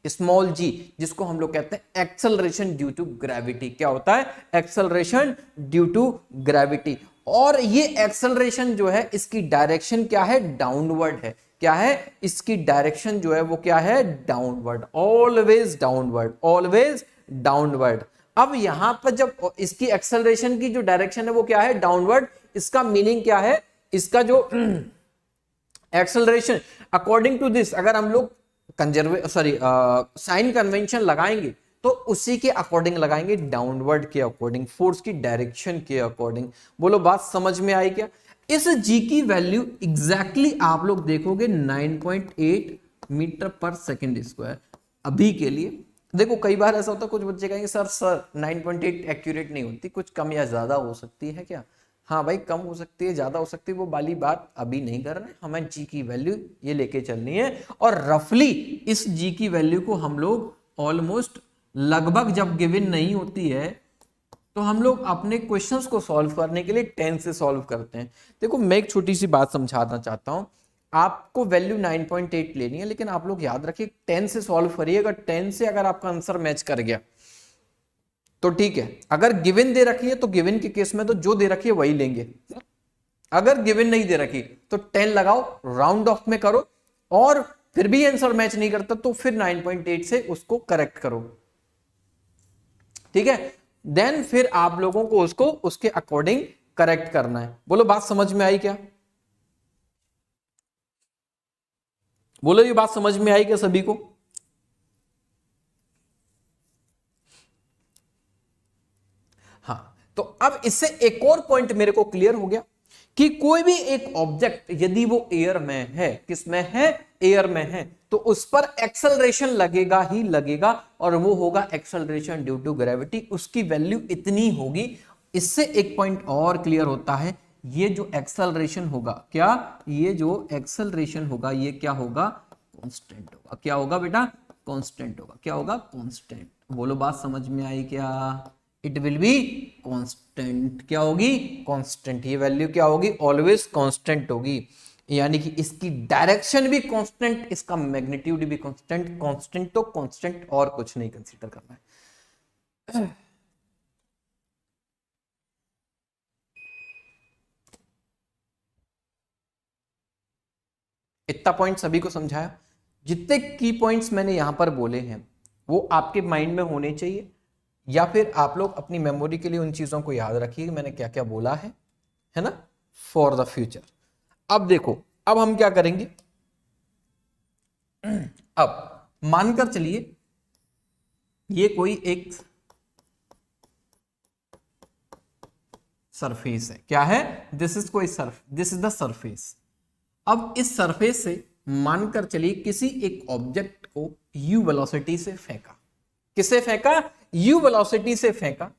स्मॉल g, जिसको हम लोग कहते हैं एक्सेलरेशन ड्यू टू ग्रेविटी। क्या होता है? Acceleration due to gravity. और ये एक्सेलरेशन जो है, इसकी डायरेक्शन क्या है? डाउनवर्ड है। क्या है? इसकी डायरेक्शन जो है वो क्या है? Downward. Always downward, always downward. अब यहां पर जब इसकी एक्सेलरेशन की जो डायरेक्शन है वो क्या है? डाउनवर्ड। इसका मीनिंग क्या है? इसका जो एक्सेलरेशन अकॉर्डिंग टू दिस, अगर हम लोग साइन कन्वेंशन लगाएंगे तो उसी के अकॉर्डिंग लगाएंगे, डाउनवर्ड के अकॉर्डिंग, फोर्स की डायरेक्शन के अकॉर्डिंग। बोलो बात समझ में आई क्या? इस g की वैल्यू एग्जैक्टली आप लोग देखोगे 9.8 मीटर पर सेकेंड स्क्वायर अभी के लिए। देखो कई बार ऐसा होता है, कुछ बच्चे कहेंगे सर 9.8 एक्यूरेट नहीं होती, कुछ कम या ज्यादा हो सकती है क्या? हाँ भाई, कम हो सकती है, ज्यादा हो सकती है, वो वाली बात अभी नहीं कर रहे। हमें जी की वैल्यू ये लेके चलनी है, और रफली इस जी की वैल्यू को हम लोग ऑलमोस्ट लगभग जब गिवन नहीं होती है तो हम लोग अपने क्वेश्चंस को सॉल्व करने के लिए 10 से सॉल्व करते हैं। देखो मैं एक छोटी सी बात समझाना चाहता हूं, आपको वैल्यू 9.8 लेनी है, लेकिन आप लोग याद रखिए 10 से सॉल्व करिएगा। 10 से अगर आपका आंसर मैच कर गया तो ठीक है, अगर गिवन दे रखी है तो गिवन के केस में तो जो दे रखी है वही लेंगे। अगर गिवन नहीं दे रखी तो 10 लगाओ, राउंड ऑफ में करो, और फिर भी आंसर मैच नहीं करता तो फिर 9.8 से उसको करेक्ट करो। ठीक है, देन फिर आप लोगों को उसको उसके अकॉर्डिंग करेक्ट करना है। बोलो बात समझ में आई क्या? बोलो ये बात समझ में आई क्या सभी को? हाँ, तो अब इससे एक और पॉइंट मेरे को क्लियर हो गया कि कोई भी एक ऑब्जेक्ट यदि वो एयर में है, किसमें है? एयर में है, तो उस पर एक्सेलरेशन लगेगा ही लगेगा, और वो होगा एक्सेलरेशन ड्यू टू ग्रेविटी। उसकी वैल्यू इतनी होगी। इससे एक पॉइंट और क्लियर होता है, ये जो एक्सेलरेशन होगा, क्या ये जो एक्सेलरेशन होगा ये क्या होगा? कांस्टेंट होगा। क्या होगा बेटा? कांस्टेंट होगा। क्या होगा? कांस्टेंट। बोलो बात समझ में आई क्या? It will be constant. क्या होगी? कांस्टेंट। ये वैल्यू क्या होगी? ऑलवेज कांस्टेंट होगी। यानी कि इसकी डायरेक्शन भी कांस्टेंट, इसका मैग्नीट्यूड भी कांस्टेंट। कांस्टेंट तो कांस्टेंट, और कुछ नहीं कंसीडर करना है। इतना पॉइंट सभी को समझाया? जितने की पॉइंट्स मैंने यहां पर बोले हैं वो आपके माइंड में होने चाहिए, या फिर आप लोग अपनी मेमोरी के लिए उन चीजों को याद रखिए कि मैंने क्या क्या बोला है ना, फॉर द फ्यूचर। अब देखो, अब हम क्या करेंगे, अब मानकर चलिए ये कोई एक सरफेस है, क्या है, दिस इज कोई दिस इज द सरफेस। अब इस सरफेस से मानकर चलिए किसी एक ऑब्जेक्ट को u वेलोसिटी से फेंका, किसे फेंका, u वेलोसिटी से फेंका,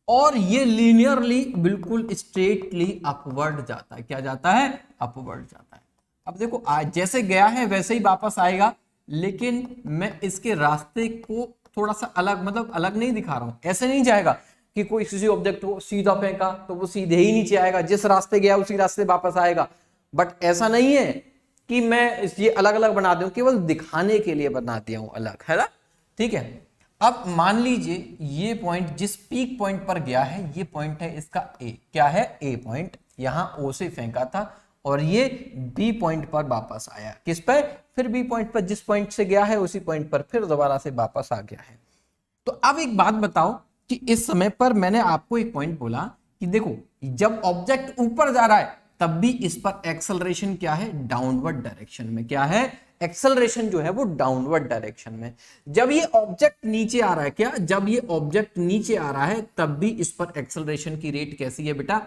और ये लीनियरली बिल्कुल स्ट्रेटली अपवर्ड जाता है, क्या जाता है, अपवर्ड जाता है। अब देखो आज जैसे गया है वैसे ही वापस आएगा, लेकिन मैं इसके रास्ते को थोड़ा सा अलग, मतलब अलग नहीं दिखा रहा हूं, ऐसे नहीं जाएगा कि कोई किसी ऑब्जेक्ट को सीधा फेंका तो वो सीधे ही नीचे आएगा, जिस रास्ते गया उसी रास्ते वापस आएगा, बट ऐसा नहीं है कि मैं ये अलग अलग बना दूं, केवल दिखाने के लिए बना दिया हूं अलग, है ना, ठीक है। अब मान लीजिए ये पॉइंट जिस पीक पॉइंट पर गया है, ये पॉइंट है इसका ए, क्या है, ए पॉइंट, यहां ओ से फेंका था और ये बी पॉइंट पर वापस आया, किस पे, फिर बी पॉइंट पर, जिस पॉइंट से गया है उसी पॉइंट पर फिर दोबारा से वापस आ गया है। तो अब एक बात बताओ कि इस समय पर मैंने आपको एक पॉइंट बोला कि देखो जब ऑब्जेक्ट ऊपर जा रहा है तब भी इस पर एक्सेलरेशन क्या है, डाउनवर्ड डायरेक्शन में, क्या है, एक्सेलरेशन जो है वो डाउनवर्ड डायरेक्शन में। जब ये ऑब्जेक्ट नीचे आ रहा है, क्या, जब ये ऑब्जेक्ट नीचे आ रहा है तब भी इस पर एक्सेलरेशन की रेट कैसी है बेटा,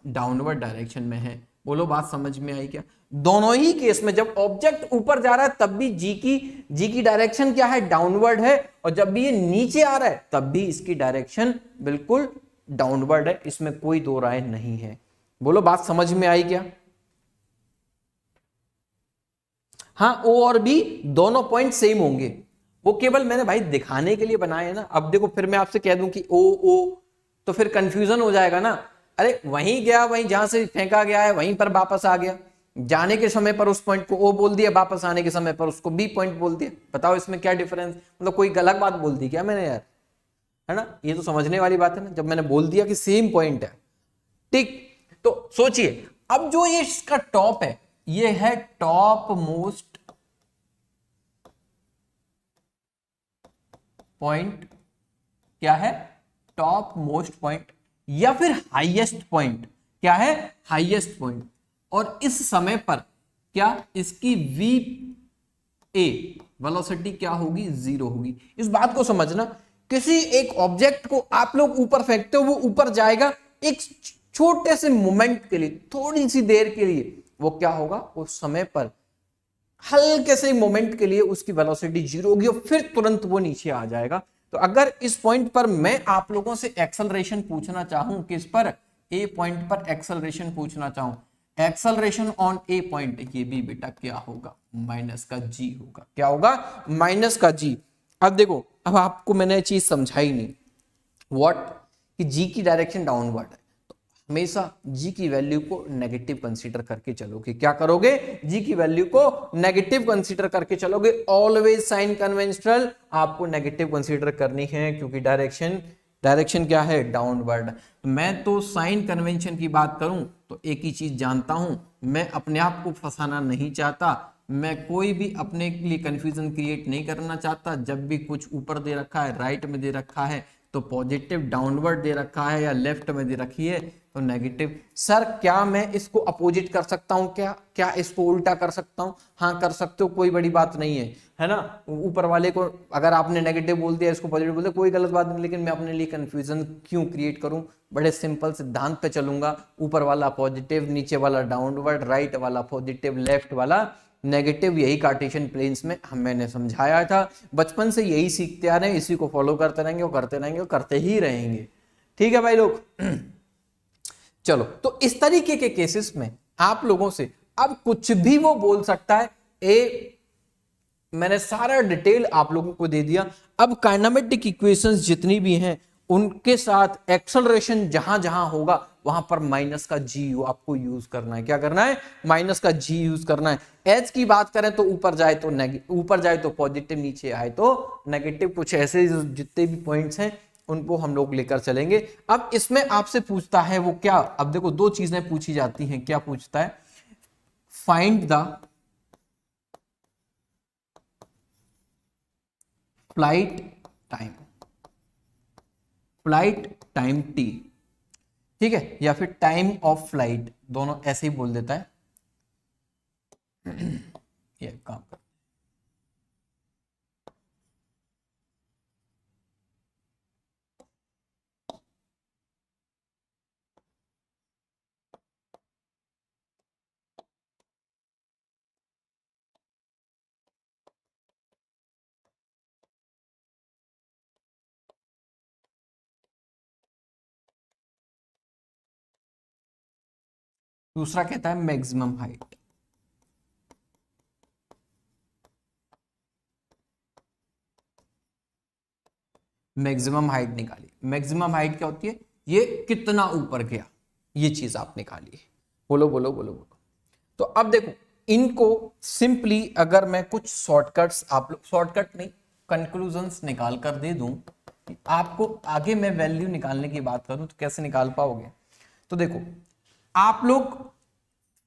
डाउनवर्ड डायरेक्शन में है। बोलो बात समझ में आई क्या, दोनों ही केस में जब ऑब्जेक्ट ऊपर जा रहा है तब भी जी की डायरेक्शन क्या है, डाउनवर्ड है, और जब भी ये नीचे आ रहा है तब भी इसकी डायरेक्शन बिल्कुल डाउनवर्ड है, इसमें कोई दो राय नहीं है। बोलो बात समझ में आई क्या, हाँ, ओ और बी दोनों पॉइंट सेम होंगे, वो केवल मैंने भाई दिखाने के लिए बनाए ना। अब देखो फिर मैं आपसे कह दूं कि ओ ओ तो फिर कंफ्यूजन हो जाएगा ना, अरे वहीं गया, वहीं जहां से फेंका गया है वहीं पर वापस आ गया, जाने के समय पर उस पॉइंट को ओ बोल दिया, वापस आने के समय पर उसको बी पॉइंट बोल दिया, बताओ इसमें क्या डिफरेंस, मतलब कोई गलत बात बोल दी क्या मैंने यार, है ना, ये तो समझने वाली बात है ना, जब मैंने बोल दिया कि सेम पॉइंट है, ठीक। तो सोचिए अब जो ये इसका टॉप है, ये है टॉप मोस्ट पॉइंट, क्या है, टॉप मोस्ट पॉइंट या फिर हाईएस्ट पॉइंट, क्या है, हाईएस्ट पॉइंट, और इस समय पर क्या इसकी वी ए वेलोसिटी क्या होगी, 0 होगी। इस बात को समझना, किसी एक ऑब्जेक्ट को आप लोग ऊपर फेंकते हो, वो ऊपर जाएगा, एक छोटे से मोमेंट के लिए, थोड़ी सी देर के लिए वो क्या होगा, उस समय पर हल्के से मोमेंट के लिए उसकी वेलोसिटी 0 होगी और फिर तुरंत वो नीचे आ जाएगा। तो अगर इस पॉइंट पर मैं आप लोगों से एक्सेलरेशन पूछना चाहूं, किस पर, ए पॉइंट पर एक्सेलरेशन पूछना चाहूं, एक्सेलरेशन ऑन ए पॉइंट, ये भी बेटा क्या होगा, माइनस का जी होगा, क्या होगा, माइनस का जी। अब देखो, अब आपको मैंने चीज समझाई नहीं, व्हाट, कि जी की डायरेक्शन डाउनवर्ड है, तो हमेशा जी की वैल्यू को नेगेटिव कंसीडर करके चलोगे, क्या करोगे, जी की वैल्यू को नेगेटिव कंसीडर करके चलोगे, ऑलवेज साइन कन्वेंशनल आपको नेगेटिव कंसीडर करनी है, क्योंकि डायरेक्शन क्या है, डाउनवर्ड। मैं तो साइन कन्वेंशन की बात करूं तो एक ही चीज जानता हूं, मैं अपने आप को फंसाना नहीं चाहता, मैं कोई भी अपने लिए कंफ्यूजन क्रिएट नहीं करना चाहता। जब भी कुछ ऊपर दे रखा है, राइट में दे रखा है तो पॉजिटिव, डाउनवर्ड दे रखा है या लेफ्ट में दे रखी है तो नेगेटिव। सर क्या मैं इसको अपोजिट कर सकता हूं, क्या इसको उल्टा कर सकता हूं, हाँ कर सकते हो, कोई बड़ी बात नहीं है ना। ऊपर वाले को अगर आपने नेगेटिव बोल दिया, इसको पॉजिटिव बोल दिया, कोई गलत बात नहीं, लेकिन मैं अपने लिए कंफ्यूजन क्यों क्रिएट करूं, बड़े सिंपल सिद्धांत पे चलूंगा, ऊपर वाला पॉजिटिव, नीचे वाला डाउनवर्ड, राइट वाला पॉजिटिव, लेफ्ट वाला नेगेटिव, यही कार्टेशियन प्लेन्स में मैंने समझाया था। बचपन से यही सीखते आ रहे हैं, इसी को फॉलो करते रहेंगे और करते रहेंगे और करते ही रहेंगे, ठीक है भाई लोग। चलो, तो इस तरीके के केसेस में आप लोगों से अब कुछ भी वो बोल सकता है, मैंने सारा डिटेल आप लोगों को दे दिया। अब काइनेमेटिक इक्वेशंस जितनी भी हैं उनके साथ एक्सेलरेशन जहां जहां होगा वहां पर माइनस का जी आपको यूज करना है, क्या करना है, माइनस का जी यूज करना है। एच की बात करें तो ऊपर जाए तो ऊपर जाए तो पॉजिटिव, नीचे आए तो नेगेटिव, कुछ ऐसे जितने भी पॉइंट्स हैं उनको हम लोग लेकर चलेंगे। अब इसमें आपसे पूछता है वो क्या, अब देखो दो चीजें पूछी जाती हैं, क्या पूछता है, find the flight time T, ठीक है, या फिर टाइम ऑफ फ्लाइट, दोनों ऐसे ही बोल देता है। ये काम कर, दूसरा कहता है मैक्सिमम हाइट। मैक्सिमम हाइट निकाली। मैक्सिमम हाइट क्या होती है? ये कितना ऊपर गया, ये चीज आप निकालिए। बोलो बोलो बोलो बोलो। तो अब देखो, इनको सिंपली अगर मैं कुछ शॉर्टकट्स, आप लोग शॉर्टकट नहीं, कंक्लूजन्स निकाल कर दे दूं, आपको आगे मैं वैल्यू निकालने की बात करूं तो कैसे निकाल पाओगे? तो देखो, आप लोग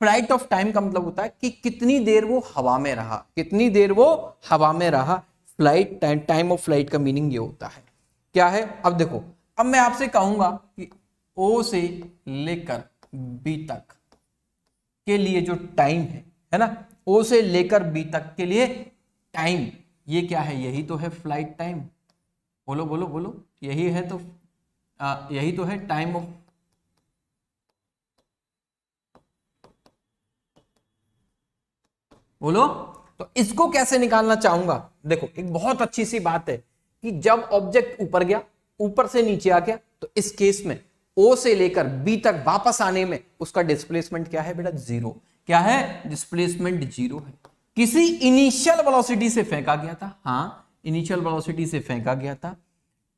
फ्लाइट ऑफ टाइम का मतलब होता है कि कितनी देर वो हवा में रहा, कितनी देर वो हवा में रहा। फ्लाइट टाइम ऑफ फ्लाइट का मीनिंग ये होता है। क्या है? अब देखो, अब मैं आपसे कहूंगा कि ओ से लेकर बी तक के लिए जो टाइम है ना, ओ से लेकर बी तक के लिए टाइम, ये क्या है? यही तो है फ्लाइट टाइम। बोलो बोलो बोलो, यही है तो यही तो है टाइम ऑफ, बोलो। तो इसको कैसे निकालना चाहूंगा? देखो, एक बहुत अच्छी सी बात है कि जब ऑब्जेक्ट ऊपर गया, ऊपर से नीचे आ गया, तो इस केस में ओ से लेकर बी तक वापस आने में उसका डिस्प्लेसमेंट क्या है बेटा? जीरो। क्या है? डिस्प्लेसमेंट जीरो है। किसी इनिशियल वेलोसिटी से फेंका गया था, हाँ, इनिशियल वेलोसिटी से फेंका गया था।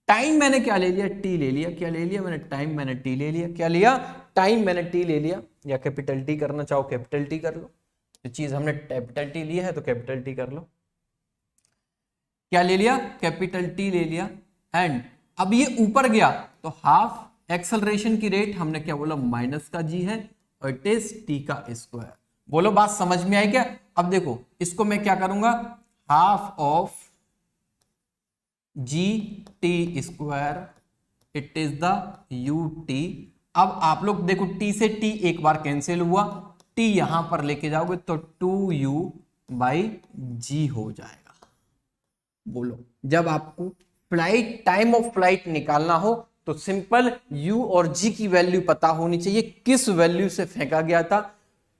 टाइम मैंने क्या ले लिया? टी ले लिया। क्या ले लिया मैंने? टाइम मैंने टी ले लिया। क्या लिया? टाइम मैंने टी ले लिया। या कैपिटल टी करना चाहो कैपिटल टी कर लो, जो चीज हमने कैपिटल टी ली है तो कैपिटल टी कर लो। क्या ले लिया? कैपिटल टी ले लिया। एंड अब ये ऊपर गया तो हाफ एक्सेलरेशन की रेट हमने क्या बोला? माइनस का जी है, और इट इज टी का स्क्वायर। बोलो, बात समझ में आई क्या? अब देखो, इसको मैं क्या करूंगा? Half of G T square, it is the U T. अब आप लोग देखो, टी से टी एक बार कैंसिल हुआ, टी यहां पर लेके जाओगे तो 2u बाई जी हो जाएगा। बोलो, जब आपको फ्लाइट टाइम ऑफ फ्लाइट निकालना हो तो सिंपल u और g की वैल्यू पता होनी चाहिए, किस वैल्यू से फेंका गया था,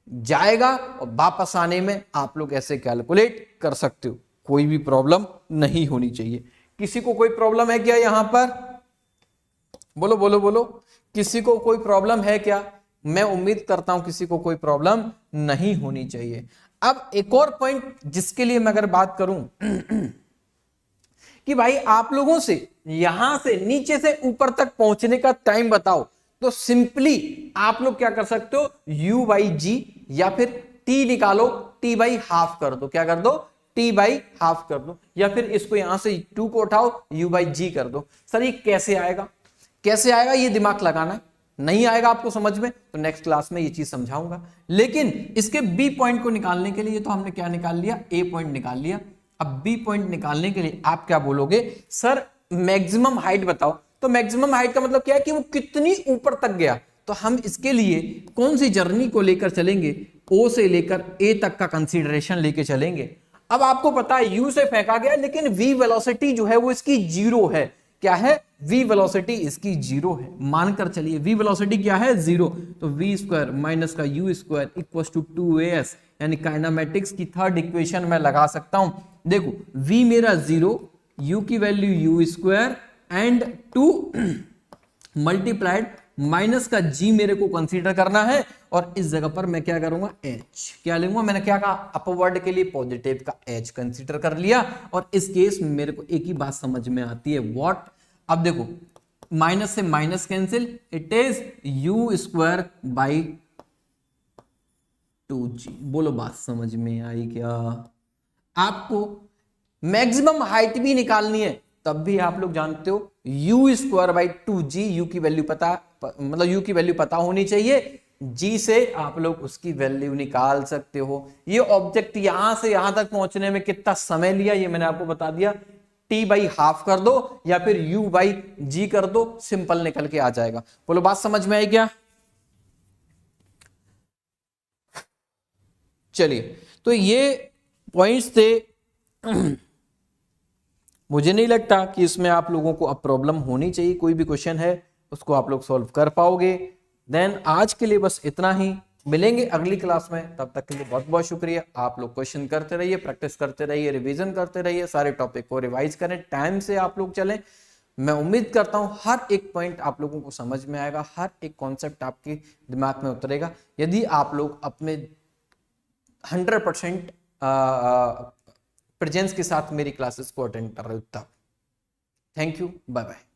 जाएगा, और वापस आने में आप लोग ऐसे कैलकुलेट कर सकते हो। कोई भी प्रॉब्लम नहीं होनी चाहिए। किसी को कोई प्रॉब्लम है क्या यहां पर? बोलो बोलो बोलो, किसी को कोई प्रॉब्लम है क्या? मैं उम्मीद करता हूं किसी को कोई प्रॉब्लम नहीं होनी चाहिए। अब एक और पॉइंट जिसके लिए मैं अगर बात करूं कि भाई आप लोगों से यहां से नीचे से ऊपर तक पहुंचने का टाइम बताओ, तो सिंपली आप लोग क्या कर सकते हो? u बाई जी, या फिर t निकालो, t बाई हाफ कर दो। क्या कर दो? t बाई हाफ कर दो। या फिर इसको यहां से 2 को उठाओ, u बाई जी कर दो। सर ये कैसे आएगा? कैसे आएगा ये दिमाग लगाना, नहीं आएगा आपको समझ में तो नेक्स्ट क्लास में ये चीज समझाऊंगा। लेकिन इसके बी पॉइंट को निकालने के लिए तो हमने क्या निकाल लिया? ए पॉइंट निकाल लिया। अब बी पॉइंट निकालने के लिए आप क्या बोलोगे? सर मैक्सिमम हाइट बताओ। तो मैक्सिमम हाइट का मतलब क्या है कि वो कितनी ऊपर तक गया। तो हम इसके लिए कौन सी जर्नी को लेकर चलेंगे? ओ से लेकर ए तक का कंसीडरेशन लेके चलेंगे। अब आपको पता है यू से फेंका गया, लेकिन वी वेलोसिटी जो है वो इसकी जीरो है। क्या है? v वेलोसिटी इसकी जीरो है। मानकर चलिए v वेलोसिटी क्या है? जीरो। तो v स्क्वायर माइनस का u square equal to 2as, यानी काइनेमेटिक्स की थर्ड इक्वेशन मैं लगा सकता हूं। देखो, v मेरा जीरो, u की value u square and 2 multiplied minus का g मेरे को कंसीडर करना है, और इस जगह पर मैं क्या करूंगा? h। क्या लूंगा? मैंने क्या कहा? अपवर्ड के लिए पॉजिटिव का h कंसीडर कर लिया। और इस केस में मेरे को एक ही बात समझ में आती है, व्हाट? अब देखो, माइनस से minus cancel, it is u square by 2g। बोलो, बात समझ में आई क्या? आपको मैक्सिमम हाइट भी निकालनी है, तब भी आप लोग जानते हो u square by 2g, u की वैल्यू पता, मतलब u की वैल्यू पता होनी चाहिए, g से आप लोग उसकी वैल्यू निकाल सकते हो। ये ऑब्जेक्ट यहां से यहां तक पहुंचने में कितना समय लिया ये मैंने आपको बता दिया। t बाई हाफ कर दो या फिर u बाई जी कर दो, सिंपल निकल के आ जाएगा। बोलो, बात समझ में आई क्या? चलिए, तो ये पॉइंट्स थे। मुझे नहीं लगता कि इसमें आप लोगों को अब प्रॉब्लम होनी चाहिए। कोई भी क्वेश्चन है उसको आप लोग सॉल्व कर पाओगे। देन आज के लिए बस इतना ही, मिलेंगे अगली क्लास में। तब तक के लिए बहुत बहुत शुक्रिया। आप लोग क्वेश्चन करते रहिए, प्रैक्टिस करते रहिए, रिवीजन करते रहिए, सारे टॉपिक को रिवाइज करें, टाइम से आप लोग चलें। मैं उम्मीद करता हूं हर एक पॉइंट आप लोगों को समझ में आएगा, हर एक कॉन्सेप्ट आपके दिमाग में उतरेगा, यदि आप लोग अपने 100% प्रेजेंस के साथ मेरी क्लासेस को अटेंड कर रहे हो तब। Thank you, bye bye.